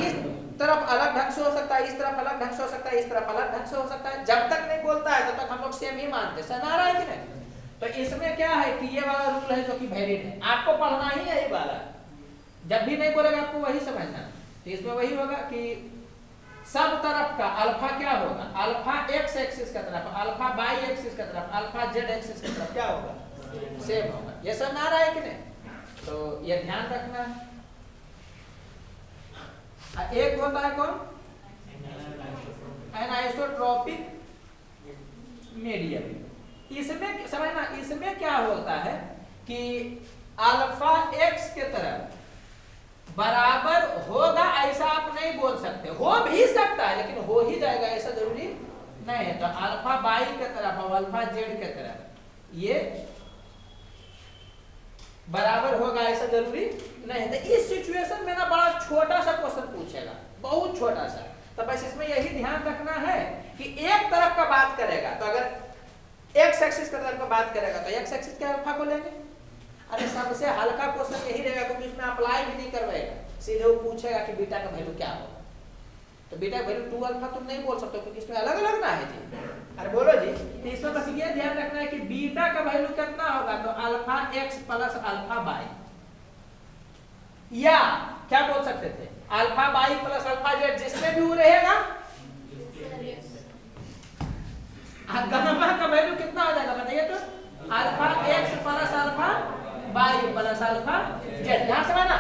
इस तरफ अलग ढंग से हो सकता है, इस तरफ अलग ढंग से हो सकता है, इस तरफ अलग ढंग से हो सकता है। जब तक नहीं बोलता है तब तक हम लोग सेम ही मानते हैं। समझ आ रहा है कि नहीं? तो इसमें क्या है कि ये वाला रूल है जो कि वैलिड है, आपको पढ़ना ही यही वाला। जब भी नहीं बोलेगा आपको वही समझना। तो इसमें वही होगा कि सब तरफ का अल्फा क्या होगा, अल्फा एक्स एक्सिस का तरफ, अल्फा वाई एक्सिस का तरफ, अल्फा जेड एक्सिस का तरफ क्या होगा, सेम होगा। ये समझ आ रहा है कि नहीं? तो ये ध्यान रखना है। एक होता है कौन, एनाइसोट्रोपिक मीडियम। इसमें समझना, इसमें क्या होता है कि अल्फा एक्स के तरफ बराबर होगा ऐसा आप नहीं बोल सकते, हो भी सकता है लेकिन हो ही जाएगा ऐसा जरूरी नहीं है। तो अल्फा वाई के तरफ और अल्फा जेड के तरफ ये बराबर होगा ऐसा जरूरी नहीं है। तो इस सिचुएशन में ना बड़ा छोटा सा क्वेश्चन पूछेगा, बहुत छोटा सा। तो बस इसमें यही ध्यान रखना है कि एक तरफ का बात करेगा तो अगर एक्स एक्सिस की तरफ का बात करेगा तो एक्स एक्सिस के अल्फा को लेंगे। अरे सबसे हल्का क्वेश्चन यही रहेगा क्योंकि इसमें अप्लाई भी नहीं करवाएगा, सीधे वो पूछेगा कि बीटा का वैल्यू क्या होगा। तो बीटा का वैल्यू 2 अल्फा तुम नहीं बोल सकते क्योंकि इसमें अलग अलग ना है जी। अरे बोलो जी। तो इसमें बस ये ध्यान रखना है कि बीटा का वैल्यू कितना होगा, तो alpha x plus alpha y, या क्या बोल सकते थे alpha y plus alpha z, जिसमें भी वो रहेगा गणना का वैल्यू कितना हो जाएगा बताइए तो, alpha x plus alpha y plus alpha z. यहां से ना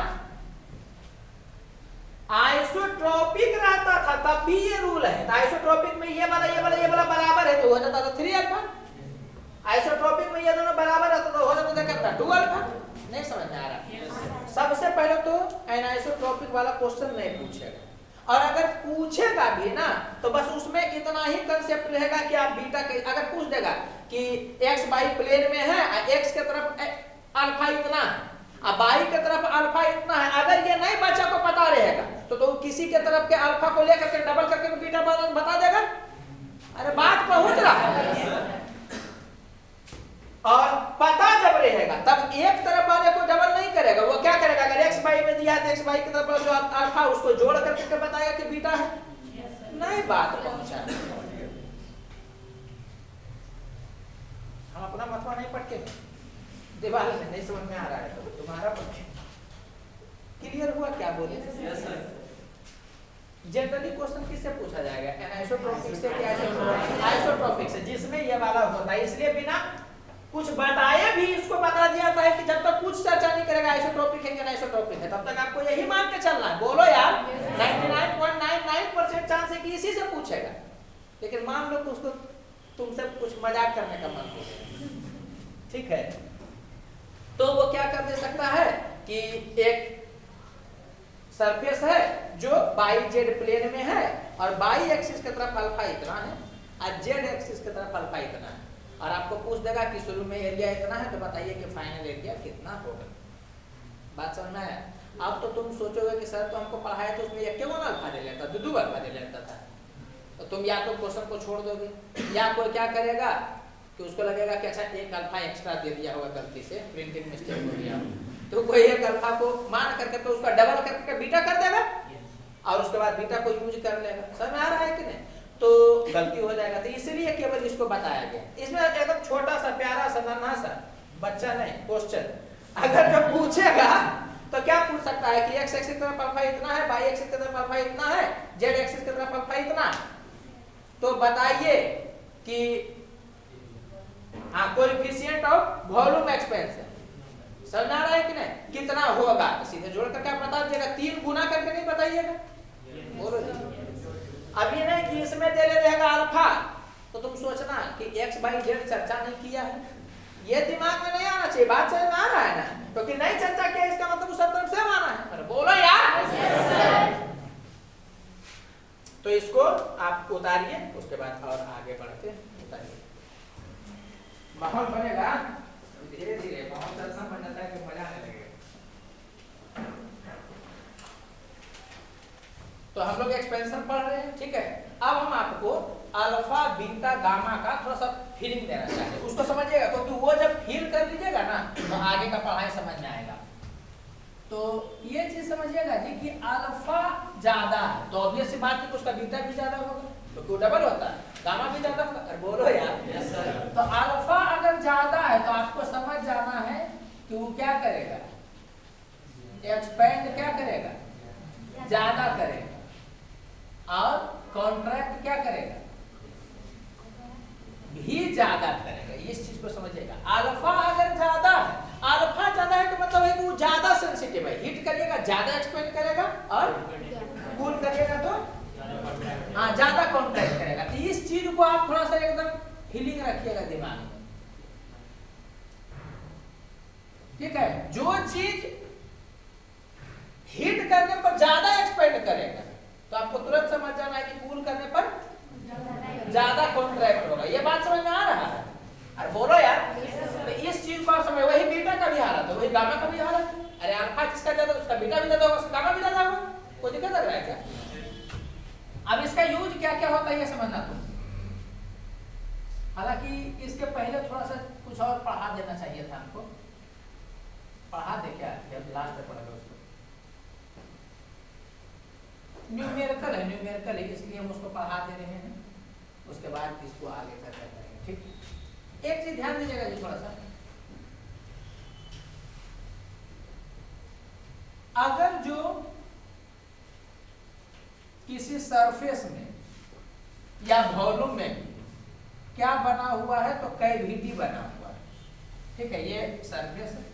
आइसोट्रोपिक रहता था तब भी ये रूल है। तो आइसोट्रोपिक में ये वाला बराबर है तो हो जाता था 3 अल्फा। आइसोट्रोपिक में ये दोनों बराबर रहता तो हो जाता था कितना, 2 अल्फा। नहीं समझ में आ रहा? सबसे पहले तो एनाइसोट्रोपिक वाला क्वेश्चन नहीं पूछेगा, और अगर पूछेगा भी ना तो बस उसमें इतना ही कंसेप्ट रहेगा कि आप बीटा के अगर पूछ देगा कि एक्स वाई प्लेन में है, एक्स के तरफ अल्फा इतना है और वाई के तरफ अल्फा इतना है, अगर ये नहीं बच्चा को पता रहेगा तो किसी के तरफ के अल्फा को लेकर के डबल करके बीटा बता देगा। अरे बात पहुंच रहा है। और पता जब रहेगा तब एक तरफ वाले को डबल नहीं करेगा, वो क्या करेगा, अगर एक्स वाई में दिया है तो एक्स वाई की तरफ जो अल्फा उसको जोड़ करके बताएगा कि बीटा है। नहीं बात पहुंचा, हम अपना मतवा नहीं पढ़ते, दीवार में नहीं समझ में आ रहा है तो तुम्हारा पढ़। क्लियर हुआ क्या बोले? जनरली क्वेश्चन किससे पूछा जाएगा, आइसोट्रोपिक से क्या आइसोट्रोपिक से, जिसमें ये वाला होता है। इसलिए बिना कुछ बताए भी इसको बता दिया था कि जब तक कुछ चर्चा नहीं करेगा आइसोट्रोपिक है या आइसोट्रोपिक है, तब तक आपको यही मान के चलना है। बोलो यार, 99.99% चांस है कि इसी से पूछेगा। लेकिन मान लो कि उसको तुमसे कुछ मजाक करने का मन हो, ठीक है, तो वो क्या कर दे सकता है कि एक सरफेस है जो बाई जेड प्लेन में है और बाई एक्सिस की तरफ अल्फा इतना है और जेड एक्सिस की तरफ अल्फा इतना है, और आपको पूछ देगा कि शुरू में एरिया इतना है तो बताइए कि फाइनल एरिया कितना होगा। बात समझ में आया? अब तो तुम सोचोगे कि सर तो हमको पढ़ाया तो उसमें एक क्यों अल्फा दे लेता, 2 अल्फा दे लेता था। तो तुम या तो क्वेश्चन को छोड़ दोगे या कोई क्या करेगा कि उसको लगेगा कि अच्छा एक अल्फा एक्स्ट्रा दे दिया होगा गलती से, प्रिंटिंग मिस्टेक हो गया, तो कोई एक अल्फा को मान करके तो उसका डबल करके बीटा कर देगा और उसके बाद बीटा को यूज कर लेगा। समझ में आ रहा है कि नहीं? तो गलती हो जाएगा। तो इसलिए केवल इसको बताया गया। इसमें एकदम छोटा सा प्यारा सा नन्हा सा बच्चा नहीं क्वेश्चन अगर जो पूछेगा तो क्या पूछ सकता है कि एक्स एक्सिस की तरफ अल्फा इतना है, वाई एक्सिस की तरफ अल्फा इतना है, जेड एक्सिस की तरफ अल्फा इतना है, तो बताइए कि कोएफिशिएंट ऑफ वॉल्यूम एक्सपेंशन समझ आ रहा है कि नहीं, कितना होगा। सीधे जोड़ करके आप बता दीजिएगा, 3 गुना करके नहीं बताइएगा। बोलो जी। अब ये नहीं कि इसमें दे रहेगा अल्फा तो तुम सोचना कि एक्स बाई जेड चर्चा नहीं किया है, ये दिमाग में नहीं आना चाहिए। बात समझ में आ रहा है ना? क्योंकि तो नहीं चर्चा किया इसका मतलब उस तरफ से माना है। अरे बोलो यार। तो इसको आप उतारिए, उसके बाद और आगे बढ़ते उतारिए। माहौल बनेगा धीरे धीरे माहौल ऐसा बन जाता है कि मजा आने लगेगा। तो हम लोग एक्सपेंशन पढ़ रहे हैं, ठीक है। अब हम आपको अल्फा बीटा गामा का थोड़ा सा फीलिंग देना चाहते हैं, उसको समझिएगा, क्योंकि वो जब फील कर लीजिएगा ना तो आगे का पढ़ाई समझ में आएगा। तो ये चीज समझिएगा जी कि अल्फा ज्यादा है तो ऑब्वियस सी बात है कि उसका बीटा भी ज्यादा होगा, तो क्यों डबल होता है, गामा भी ज्यादा होगा। अरे बोलो यार। yes, तो अल्फा अगर ज्यादा है तो आपको समझ जाना है कि वो क्या करेगा, एक्सपेंड क्या करेगा, ज्यादा करेगा, और कॉन्ट्रैक्ट क्या करेगा, भी ज्यादा करेगा। इस चीज को समझिएगा। अल्फा अगर ज्यादा है, अल्फा ज्यादा है तो मतलब है कि वो ज्यादा सेंसिटिव है, हिट करिएगा ज्यादा एक्सपेंड करेगा, और कूल करिएगा तो हाँ ज्यादा कॉन्ट्रैक्ट करेगा। तो इस चीज को आप थोड़ा सा एकदम फीलिंग रखिएगा दिमाग में, ठीक है। जो चीज हिट करने पर ज्यादा एक्सपेंड करेगा तो आपको तुरंत समझ जाना है कि कूल करने पर ज्यादा कॉन्ट्रैक्ट होगा। ये बात समझ में आ रहा है? अरे बोलो यार। तो इस चीज को आप समझ, वही बीटा का भी हालत है, वही गामा का भी हालत है। अरे अल्फा जिसका ज्यादा उसका बीटा भी ज्यादा होगा, उसका गामा भी ज्यादा होगा, कोई दिक्कत लग रहा है क्या? अब इसका यूज क्या क्या होता है ये समझना तुम। हालांकि इसके पहले थोड़ा सा कुछ और पढ़ा देना चाहिए था हमको, पढ़ा दे क्या जब लास्ट में पढ़ेगा उसको। न्यूमेरिकल है, न्यूमेरिकल है, इसलिए हम उसको पढ़ा दे रहे हैं, उसके बाद इसको आगे चर्चा करेंगे, ठीक। एक चीज ध्यान दीजिएगा जी थोड़ा सा, अगर जो किसी सरफेस में या वॉल्यूम में क्या बना हुआ है तो कैविटी बना हुआ है, ठीक है, ये सरफेस है,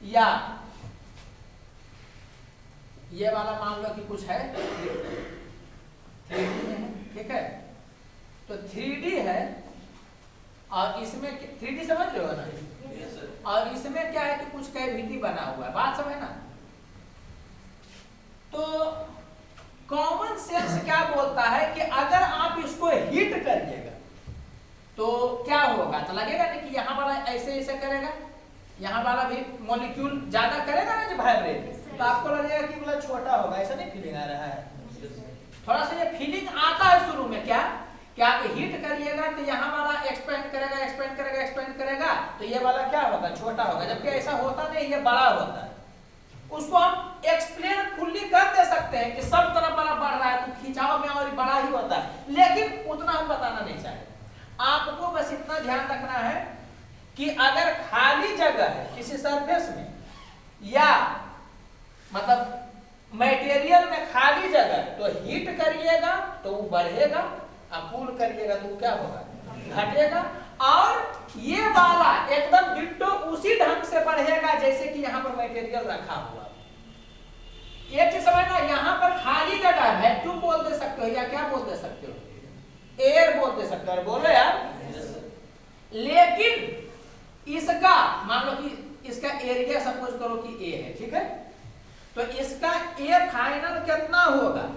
या ये वाला मान लो कि कुछ है 3D में है, ठीक है। तो 3D है और इसमें 3D समझ रहे हो ना, और इसमें क्या है कि कुछ कैविटी बना हुआ है, बात समझना। तो कॉमन सेंस क्या बोलता है कि अगर आप इसको हिट करिएगा तो क्या होगा, तो लगेगा ना कि यहाँ वाला ऐसे ऐसे करेगा, यहाँ वाला भी मॉलिक्यूल ज्यादा करेगा ना जो वाइब्रेट, तो आपको लगेगा कि बोला छोटा होगा, ऐसा नहीं फीलिंग आ रहा है? थोड़ा सा ये फीलिंग आता है शुरू में, क्या कि आप हिट करिएगा तो यहाँ वाला एक्सपेंड करेगा, एक्सपेंड करेगा, एक्सपेंड करेगा, तो ये वाला क्या होगा, छोटा होगा, जबकि ऐसा होता नहीं, ये बड़ा होता है। उसको हम एक्सप्लेन फुल्ली कर दे सकते हैं कि सब तरफ बड़ा बढ़ रहा है तो खिंचाव में और बड़ा ही होता है, लेकिन उतना हम बताना नहीं चाहते। आपको बस इतना ध्यान रखना है कि अगर खाली जगह है किसी सरफेस में, या मतलब मटेरियल में खाली जगह, तो हीट करिएगा तो वो बढ़ेगा, और कूल करिएगा तो वो क्या होगा, घटेगा। और ये वाला एकदम डिट्टो उसी ढंग से बढ़ेगा जैसे कि यहाँ पर मटेरियल रखा हुआ। एक चीज समझना, यहाँ पर खाली जगह है, वैक्यूम बोल दे सकते हो या क्या बोल दे सकते हो, एयर बोल दे सकते हो, बोलो यार। लेकिन इसका मान लो कि इसका एरिया सपोज करो कि ए है, ठीक है, तो इसका ए फाइनल कितना होगा,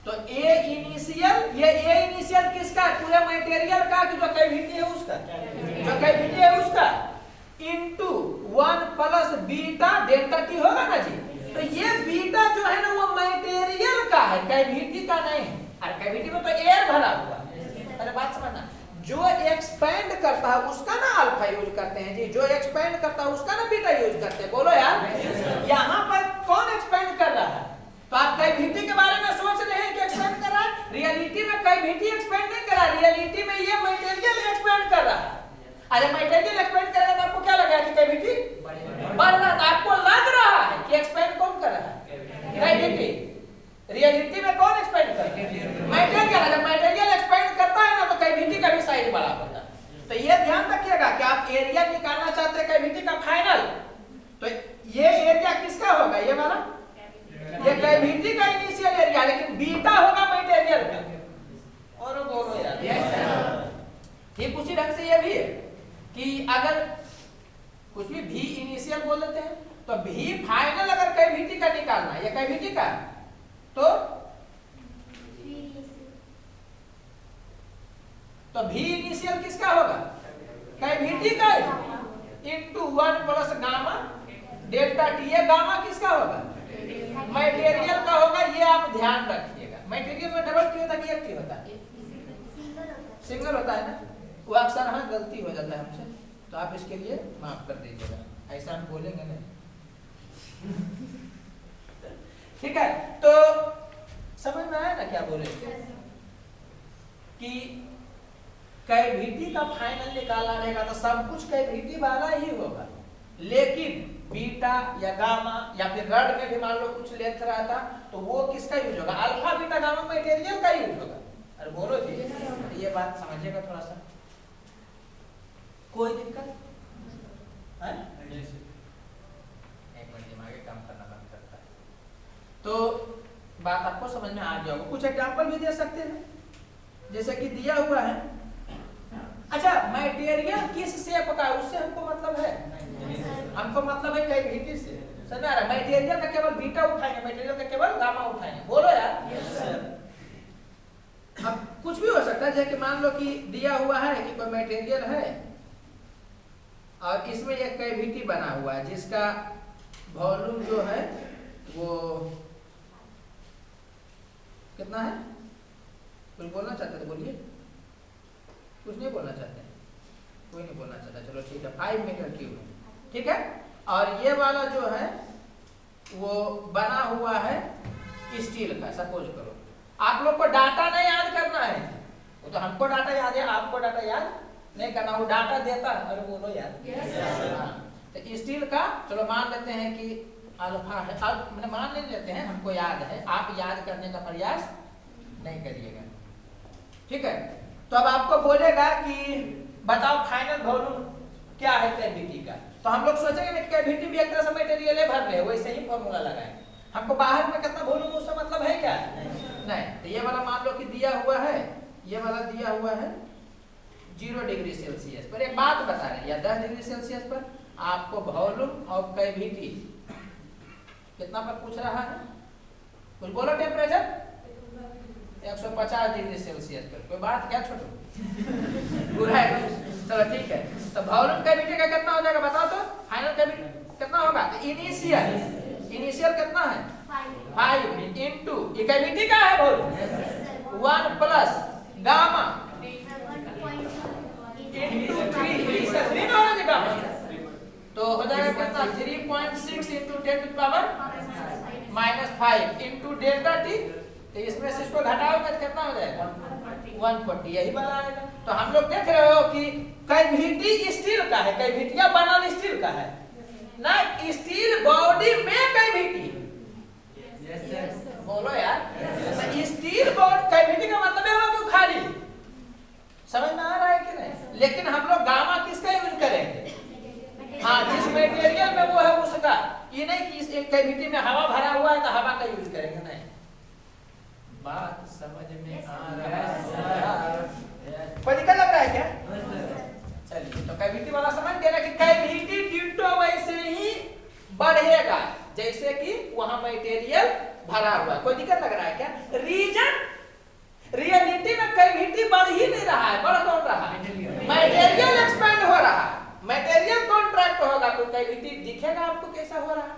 तो ए इनिशियल, ये ए इनिशियल किसका, पूरे मटेरियल का, कि जो कैविटी है उसका, जो कैविटी है उसका, into 1 plus beta delta T होगा ना जी। तो ये बीटा जो है ना वो मटेरियल का है, कैविटी का नहीं है, और कैविटी में तो एयर भरा हुआ है। अरे बात समझना, जो एक्सपेंड करता है उसका ना अल्फा यूज करते हैं जी, जो एक्सपेंड करता है उसका ना बीटा यूज करते हैं, बोलो यार। यहाँ पर कौन एक्सपेंड कर रहा है, तो आप कैविटी के बारे में सोच रहे हैं कि एक्सपेंड कर रहा है, रियलिटी में कैविटी एक्सपेंड नहीं कर रहा है, रियलिटी में ये मटेरियल एक्सपेंड कर रहा है। अरे मटेरियल एक्सपेंड करेगा तो आपको क्या लगा कि कैविटी बढ़ रहा है, आपको लग रहा है कि एक्सपेंड कौन कर रहा है, कैविटी। रियलिटी में कौन एक्सपेंड कर रहा है, मटेरियल। जब मटेरियल एक्सपेंड करता है ना तो कैविटी का भी साइज बड़ा होता है। तो ये ध्यान रखिएगा कि आप एरिया निकालना चाहते हैं कैविटी का फाइनल, तो ये एरिया किसका होगा, ये वाला, ये कैविटी का इनिशियल एरिया, लेकिन बीटा होगा मटेरियल का। और बोलो यार, ठीक उसी ढंग से ये भी है कि अगर कुछ भी भी इनिशियल बोल देते हैं तो भी फाइनल अगर कैविटी का निकालना है, ये कैविटी का, तो तो V इनिशियल किसका होगा? कैविटी का into 1 plus gamma delta T. ये गामा किसका होगा? मटेरियल का होगा। ये आप ध्यान रखिएगा, मटेरियल में डबल टी होता है कि एक टी होता है? सिंगल होता है ना। वो अक्सर हाँ गलती हो जाता है हमसे, तो आप इसके लिए माफ कर दीजिएगा, ऐसा हम बोलेंगे नहीं। ठीक है, तो समझ में आया ना क्या बोले कि कैविटी का फाइनल निकालना रहेगा तो सब कुछ कैविटी वाला ही होगा, लेकिन बीटा या गामा या फिर रड में भी मान लो कुछ लेंथ रहा था तो वो किसका यूज होगा? अल्फा बीटा गामा मटेरियल का यूज होगा। अरे बोलो जी, ये बात समझिएगा थोड़ा सा। कोई दिक्कत है? एक मिनट, दिमाग काम करना बंद करता है। तो बात आपको समझ में आ गया होगा। कुछ एग्जांपल भी दे सकते हैं, जैसे कि दिया हुआ है। अच्छा, मटेरियल किस शेप का है उससे हमको मतलब है? हमको मतलब है कैविटी से। समझ आ रहा है? मटेरियल का केवल बीटा उठाएंगे, मटेरियल का केवल गामा उठाएंगे। बोलो यार। अब कुछ भी हो सकता है, जैसे कि मान लो कि दिया हुआ है कि कोई मटेरियल है और इसमें एक कैविटी बना हुआ है जिसका वॉल्यूम जो है वो कितना है? कुछ बोलना चाहते तो बोलिए। कुछ नहीं बोलना चाहते? कोई नहीं बोलना चाहता, चलो ठीक है। 5 मीटर क्यूब, ठीक है। और ये वाला जो है वो बना हुआ है स्टील का, सपोज करो। आप लोग को डाटा नहीं याद करना है, वो तो हमको डाटा याद है, आपको डाटा याद नहीं करना। वो डाटा देता है। अरे बोलो यार। तो स्टील का चलो मान लेते हैं कि अल्फा है। अब मैंने मान नहीं लेते हैं, हमको याद है, आप याद करने का प्रयास नहीं करिएगा, ठीक है। तो अब आपको बोलेगा कि बताओ फाइनल वॉल्यूम क्या है कैविटी का, तो हम लोग सोचेंगे ना कैविटी भी एक तरह से मटेरियल है, भर रहे, वैसे ही फॉर्मूला लगाएंगे। हमको बाहर में कितना वॉल्यूम उससे मतलब है क्या? नहीं। तो ये वाला मान लो कि दिया हुआ है, ये वाला दिया हुआ है 0 डिग्री सेल्सियस पर। एक बात बता रहे हैं, या 10 डिग्री सेल्सियस पर आपको वॉल्यूम ऑफ कैविटी कितना पर पूछ रहा है? कुछ बोलो। टेम्परेचर 150 डिग्री सेल्सियस पर। कोई बात क्या छोटू? पूरा है। चलो ठीक है। तो वॉल्यूम कैविटी का कितना हो जाएगा बताओ तो? फाइनल कैविटी कितना होगा? तो इनिशियल कितना है? 5 इंटू ये कैविटी का है वॉल्यूम 1 प्लस गामा इंटू 3। इसका 3 ना होना चाहिए, तो हो जाएगा कितना? 3.6 into 10 to power -5 into delta T. तो इसमें से इसको घटाओगे तो कितना हो जाएगा? 140। यही वाला आएगा। तो हम लोग देख रहे हो कि कैविटी स्टील का है, कैविटिया बनल स्टील का है ना, स्टील बॉडी में कैविटी। बोलो यार। स्टील बॉडी कैविटी का मतलब है वो क्यों खाली? समझ में आ रहा है कि नहीं? लेकिन हम लोग गामा किसका यूज करेंगे? हाँ, जिस मटेरियल में वो है उसका। ये नहीं कि इस एक कैविटी में हवा भरा हुआ है तो हवा का यूज करेंगे, नहीं। बात समझ में आ रहा है? कोई दिक्कत लग रहा है क्या? चलिए, तो कैविटी वाला समझ गया ना कि कैविटी डिट्टो वैसे ही बढ़ेगा जैसे कि वहां मटेरियल भरा हुआ है। कोई दिक्कत लग रहा है क्या? रीजन रियलिटी में कैविटी बढ़ ही नहीं रहा है, बढ़ कौन रहा है? मटेरियल एक्सपेंड हो रहा है, मटेरियल कॉन्ट्रैक्ट होगा तो कैविटी दिखेगा आपको कैसा हो रहा है?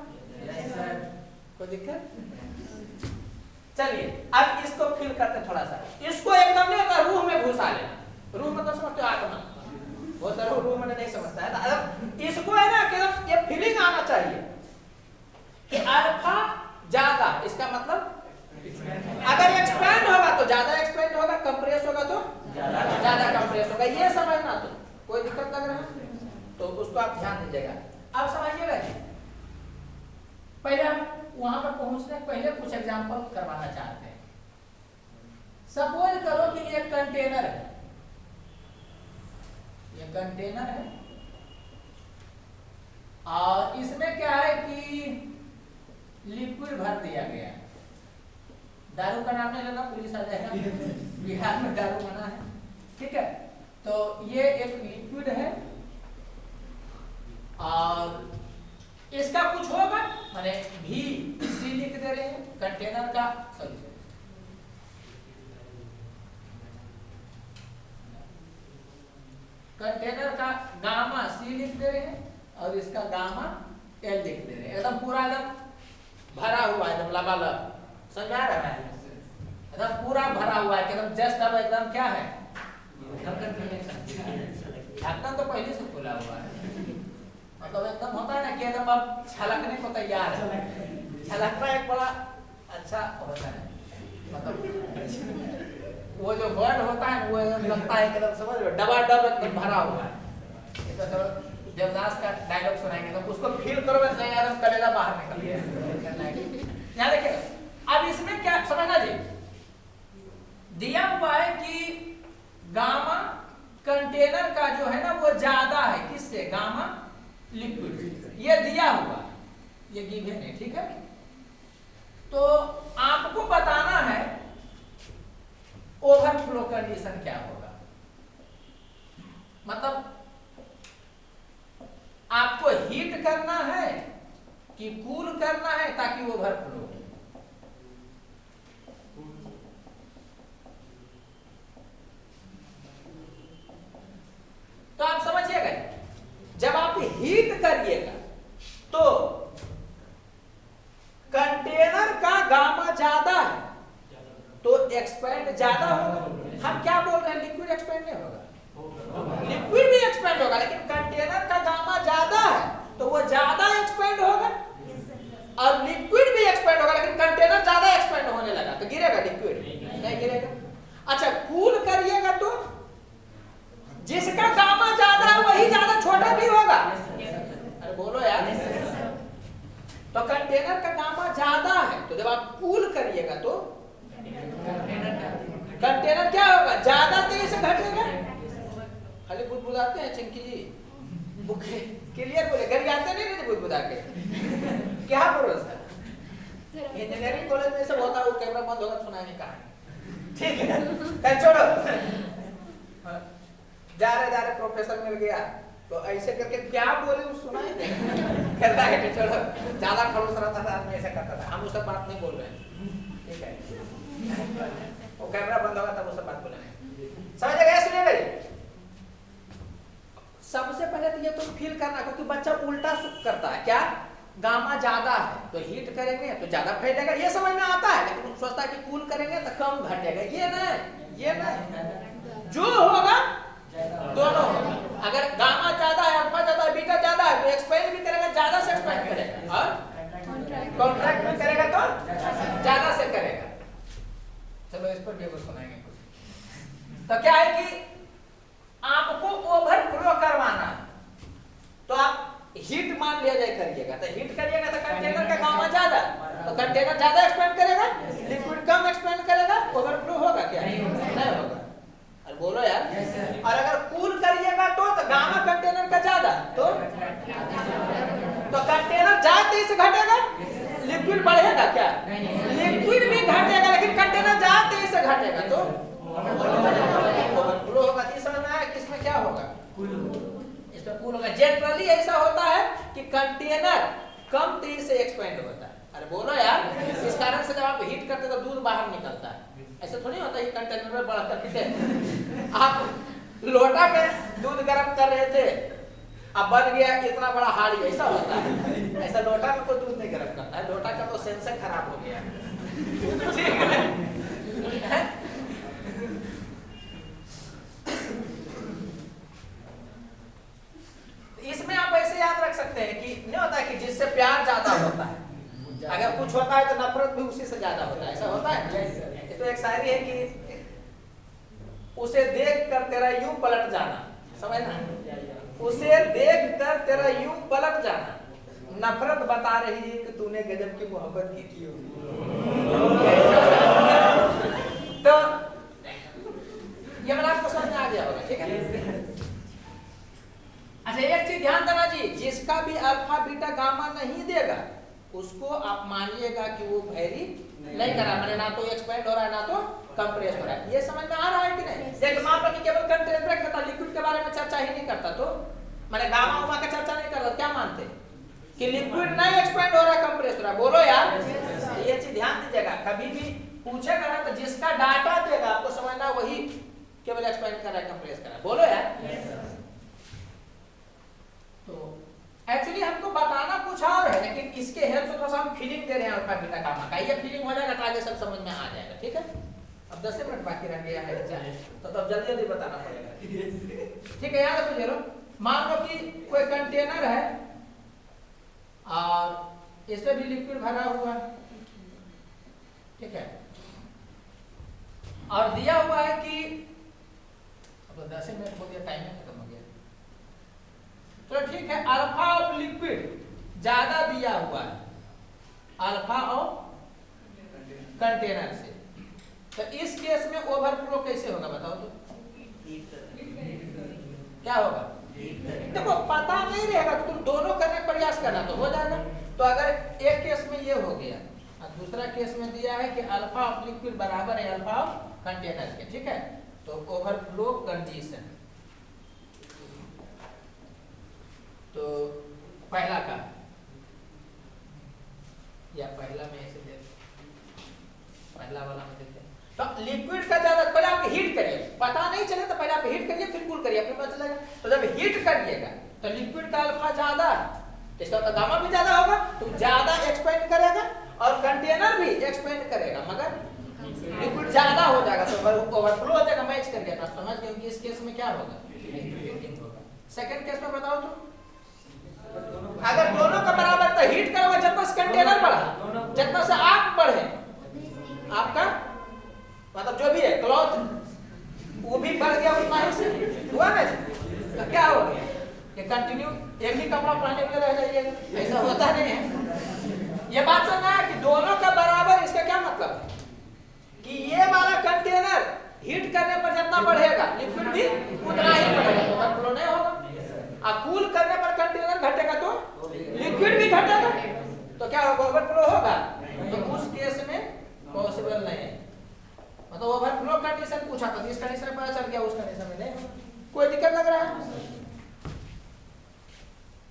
कोई दिक्कत? चलिए अब इसको फिल करते थोड़ा सा। इसको एकदम नहीं होता, रूह में घुसा लेना। रूह में तो समझते हो आत्मा, वो तो रूह में नहीं समझता है। अब इसको है ना कि ये फीलिंग आना चाहिए कि अल्फा ज्यादा, इसका मतलब अगर एक्सपेंड होगा तो ज्यादा एक्सपेंड होगा, कंप्रेस होगा तो ज्यादा कंप्रेस होगा। ये समझना। तो कोई दिक्कत लग रहा है तो उसको आप ध्यान दीजिएगा। अब समझिएगा जी, पहले हम वहां पर पहुंचने पहले कुछ एग्जांपल करवाना चाहते हैं। सपोज करो कि एक कंटेनर है, ये कंटेनर है और इसमें क्या है कि लिक्विड भर दिया गया है। दारू का नाम नहीं लेना, पुलिस आ जाएगा। बिहार में दारू मना है, ठीक है। तो ये एक लिक्विड है और इसका कुछ होगा, माने भी सी लिख दे रहे हैं कंटेनर का। सॉरी कंटेनर का गामा C लिख दे रहे हैं और इसका गामा L लिख दे रहे हैं। एकदम पूरा एकदम भरा हुआ है, एकदम लबालब, समझ आ रहा है? एकदम पूरा भरा हुआ है, एकदम जस्ट अब एकदम क्या है, ढक्कन तो पहले से खुला हुआ है, मतलब एकदम होता है ना कि एकदम अब छलकने को तैयार है। छलकना एक बड़ा अच्छा होता है, मतलब वो जो वर्ड होता है वो एकदम लगता है एकदम, समझ रहे हो, डबाडब एकदम भरा हुआ है। ये तो देवदास का डायलॉग सुनाएंगे तो उसको फील करो, बस नहीं यार कलेजा बाहर निकल गया। यहाँ देखिए, अब इसमें क्या समझना जी, दिया हुआ है कि गामा कंटेनर का जो है ना वो ज्यादा है, किससे, गामा लिक्विड, ये दिया हुआ, ये गिवन है, ठीक है। तो आपको बताना है ओवरफ्लो कंडीशन क्या होगा, मतलब आपको हीट करना है कि कूल करना है ताकि ओवरफ्लो हो। तो आप समझिएगा, जब आप हीट करिएगा तो कंटेनर का गामा ज्यादा है तो एक्सपेंड ज्यादा होगा। हम क्या बोल रहे हैं, लिक्विड एक्सपेंड नहीं होगा, लिक्विड भी एक्सपेंड होगा, लेकिन कंटेनर का गामा ज्यादा है तो वो ज्यादा एक्सपेंड होगा, और लिक्विड भी एक्सपेंड होगा लेकिन कंटेनर ज्यादा एक्सपेंड होने लगा तो गिरेगा लिक्विड, नहीं गिरेगा। अच्छा, कूल करिएगा तो जिसका गामा ज्यादा है वही ज्यादा छोटा भी होगा। अरे बोलो यार, तो कंटेनर का गामा ज्यादा है तो जब आप कूल करिएगा तो कंटेनर क्या होगा, ज्यादा तेजी से घटेगा। खाली बुदबुदाते हैं चिंकी जी, बुखे क्लियर बोले, घर जाते नहीं रहते बुदबुदा के, क्या भरोसा। इंजीनियरिंग कॉलेज में सब होता है, वो कैमरा बंद होगा सुनाने का, ठीक है, कल छोड़ो। जा रहे प्रोफेसर मिल गया तो ऐसे करके क्या बोले वो सुनाई दे, कहता है कि चलो, ज्यादा खड़ूस रहता था आदमी, ऐसा करता था। हम उस सब बात नहीं बोल रहे हैं, ठीक है, वो कैमरा बंद होगा तब वो सब बात बोलेंगे, समझ गए? सुनिए भाई, सबसे पहले तो ये तो फील करना, क्योंकि बच्चा उल्टा करता है, क्या, गामा ज्यादा है तो हीट करेंगे तो ज्यादा फैलेगा, ये समझ में आता है, लेकिन सोचता है कि कूल करेंगे तो कम घटेगा, ये नहीं, जो होगा दोनों होगा। अगर गामा ज्यादा है, अल्फा ज्यादा है, बीटा ज्यादा है तो एक्सपेंड भी करेगा, ज्यादा से एक्सपेंड करेगा, और कॉन्ट्रैक्ट भी करेगा तो ज्यादा से करेगा। चलो इस पर भी कुछ सुनाएंगे कुछ। तो क्या है कि आपको ओवरफ्लो करवाना है तो आप हीट मान लिया जाए करिएगा, तो हीट करिएगा तो कंटेनर का गामा ज्यादा, तो कंटेनर ज्यादा एक्सपेंड करेगा, लिक्विड कम एक्सपेंड करेगा, ओवरफ्लो होगा क्या, नहीं होगा। अरे बोलो यार, और अगर कूल करिएगा तो गामा कंटेनर का ज्यादा, तो कंटेनर ज्यादा तेजी से घटेगा, लिक्विड बढ़ेगा क्या, लिक्विड भी घटेगा लेकिन कंटेनर ज्यादा तेजी से घटेगा तो ओवरफ्लो होगा। समझ में आया किसमें क्या होगा, इसमें कूल होगा। जनरली ऐसा होता है कि कंटेनर कम तेजी से एक्सपेंड होता है। अरे बोलो यार, इस कारण से जब आप हीट करते तो दूध बाहर निकलता है, ऐसा थोड़ी होता है कि कंटेनर में बढ़ करके आप लोटा में दूध गर्म कर रहे थे, अब बन गया इतना बड़ा हाड़ी, ऐसा होता है। ऐसा लोटा में कोई दूध नहीं गर्म करता है, लोटा का तो सेंसर खराब हो गया, ठीक है। इसमें आप ऐसे याद रख सकते हैं कि नहीं होता है कि जिससे प्यार ज्यादा होता है, अगर कुछ होता है तो नफरत भी उसी से ज्यादा होता है, ऐसा होता है। तो एक शायरी है कि उसे देख कर तेरा यूं पलट जाना, समझना, उसे देख कर तेरा यूं पलट जाना, नफरत बता रही है कि तूने गजब की मोहब्बत की होगी। तो ये मैंने आपको समझ में आ गया होगा, ठीक है। अच्छा, एक चीज ध्यान देना जी, जिसका भी अल्फा बीटा गामा नहीं देगा उसको आप मानिएगा कि वो वेरी नहीं कर रहा, मैंने ना तो एक्सपेंड हो रहा है ना तो कंप्रेस हो रहा है। ये समझ में आ रहा है कि नहीं? देखिए, मान लो कि केवल कंटेनर करता, लिक्विड के बारे में चर्चा ही नहीं करता, तो मैंने गामा उमा का चर्चा नहीं करता, क्या मानते कि लिक्विड नहीं एक्सपेंड हो रहा है, कंप्रेस हो रहा है? बोलो यार, ये चीज ध्यान दीजिएगा, कभी भी पूछेगा ना तो जिसका डाटा देगा आपको समझना वही केवल एक्सपेंड कर रहा है, कंप्रेस कर रहा है। बोलो यार, बकाया फीलिंग हो जाएगा तो आगे सब समझ में आ जाएगा। ठीक है, अब 10 मिनट बाकी रह गया है तो तब जल्दी जल्दी बताना पड़ेगा। ठीक है, याद रखो। मान लो कि कोई कंटेनर है और इसमें भी लिक्विड भरा हुआ है। ठीक है, और दिया हुआ है कि अब तो 10 मिनट हो गया, टाइम खत्म हो गया। तो ठीक है, अल्फा ऑफ लिक्विड ज्यादा दिया हुआ है अल्फा ऑफ कंटेनर से, तो इस केस में ओवरफ्लो कैसे होगा बताओ तो? क्या होगा? देखो पता नहीं रहेगा तो तुम दोनों करने का प्रयास करना तो हो जाएगा। तो अगर एक केस में ये हो गया और दूसरा केस में दिया है कि अल्फा ऑफ लिक्विड बराबर है अल्फा ऑफ कंटेनर के, ठीक है, तो ओवरफ्लो कंडीशन। तो पहला का या पहला में ऐसे दे, पहला वाला में देखते हैं। तो लिक्विड का ज्यादा, पहले आप हीट करिए, पता नहीं चले तो पहले आप हीट करिए फिर कूल करिए, आपको पता चलेगा। तो जब हीट करिएगा तो लिक्विड का अल्फा ज्यादा है, इसका तो गामा भी ज्यादा होगा, तो ज्यादा एक्सपेंड करेगा और कंटेनर भी एक्सपेंड करेगा, मगर लिक्विड ज्यादा हो जाएगा तो ओवरफ्लो हो जाएगा। मैच कर गया ना, समझ गए कि इस केस में क्या होगा? सेकंड केस में बताओ तो, अगर दोनों का बराबर तो हीट करोगे जितना से कंटेनर बढ़ा, जितना से आप बढ़े, आपका मतलब जो भी है क्लॉथ वो भी बढ़ गया उतना ही से हुआ ना, तो क्या हो गया कि कंटिन्यू एक ही कपड़ा पहने हुए रह जाइएगा, ऐसा होता नहीं है। ये बात समझना है कि दोनों का बराबर, इसका क्या मतलब कि ये वाला कंटेनर हीट करने पर जितना बढ़ेगा लिक्विड भी उतना ही बढ़ेगा, ओवरफ्लो नहीं होगा। और कूल करने पर कंटेनर घटेगा तो लिक्विड भी घटेगा, तो क्या होगा? ओवरफ्लो होगा। तो उस केस में पॉसिबल नहीं है, मतलब ओवरफ्लो कंडीशन पूछा था, इस कंडीशन में पता चल गया, उस कंडीशन में नहीं। कोई दिक्कत लग रहा है?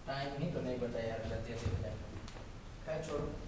टाइम ही तो नहीं बचा यार, जल्दी जल्दी हो जाए, छोड़ो।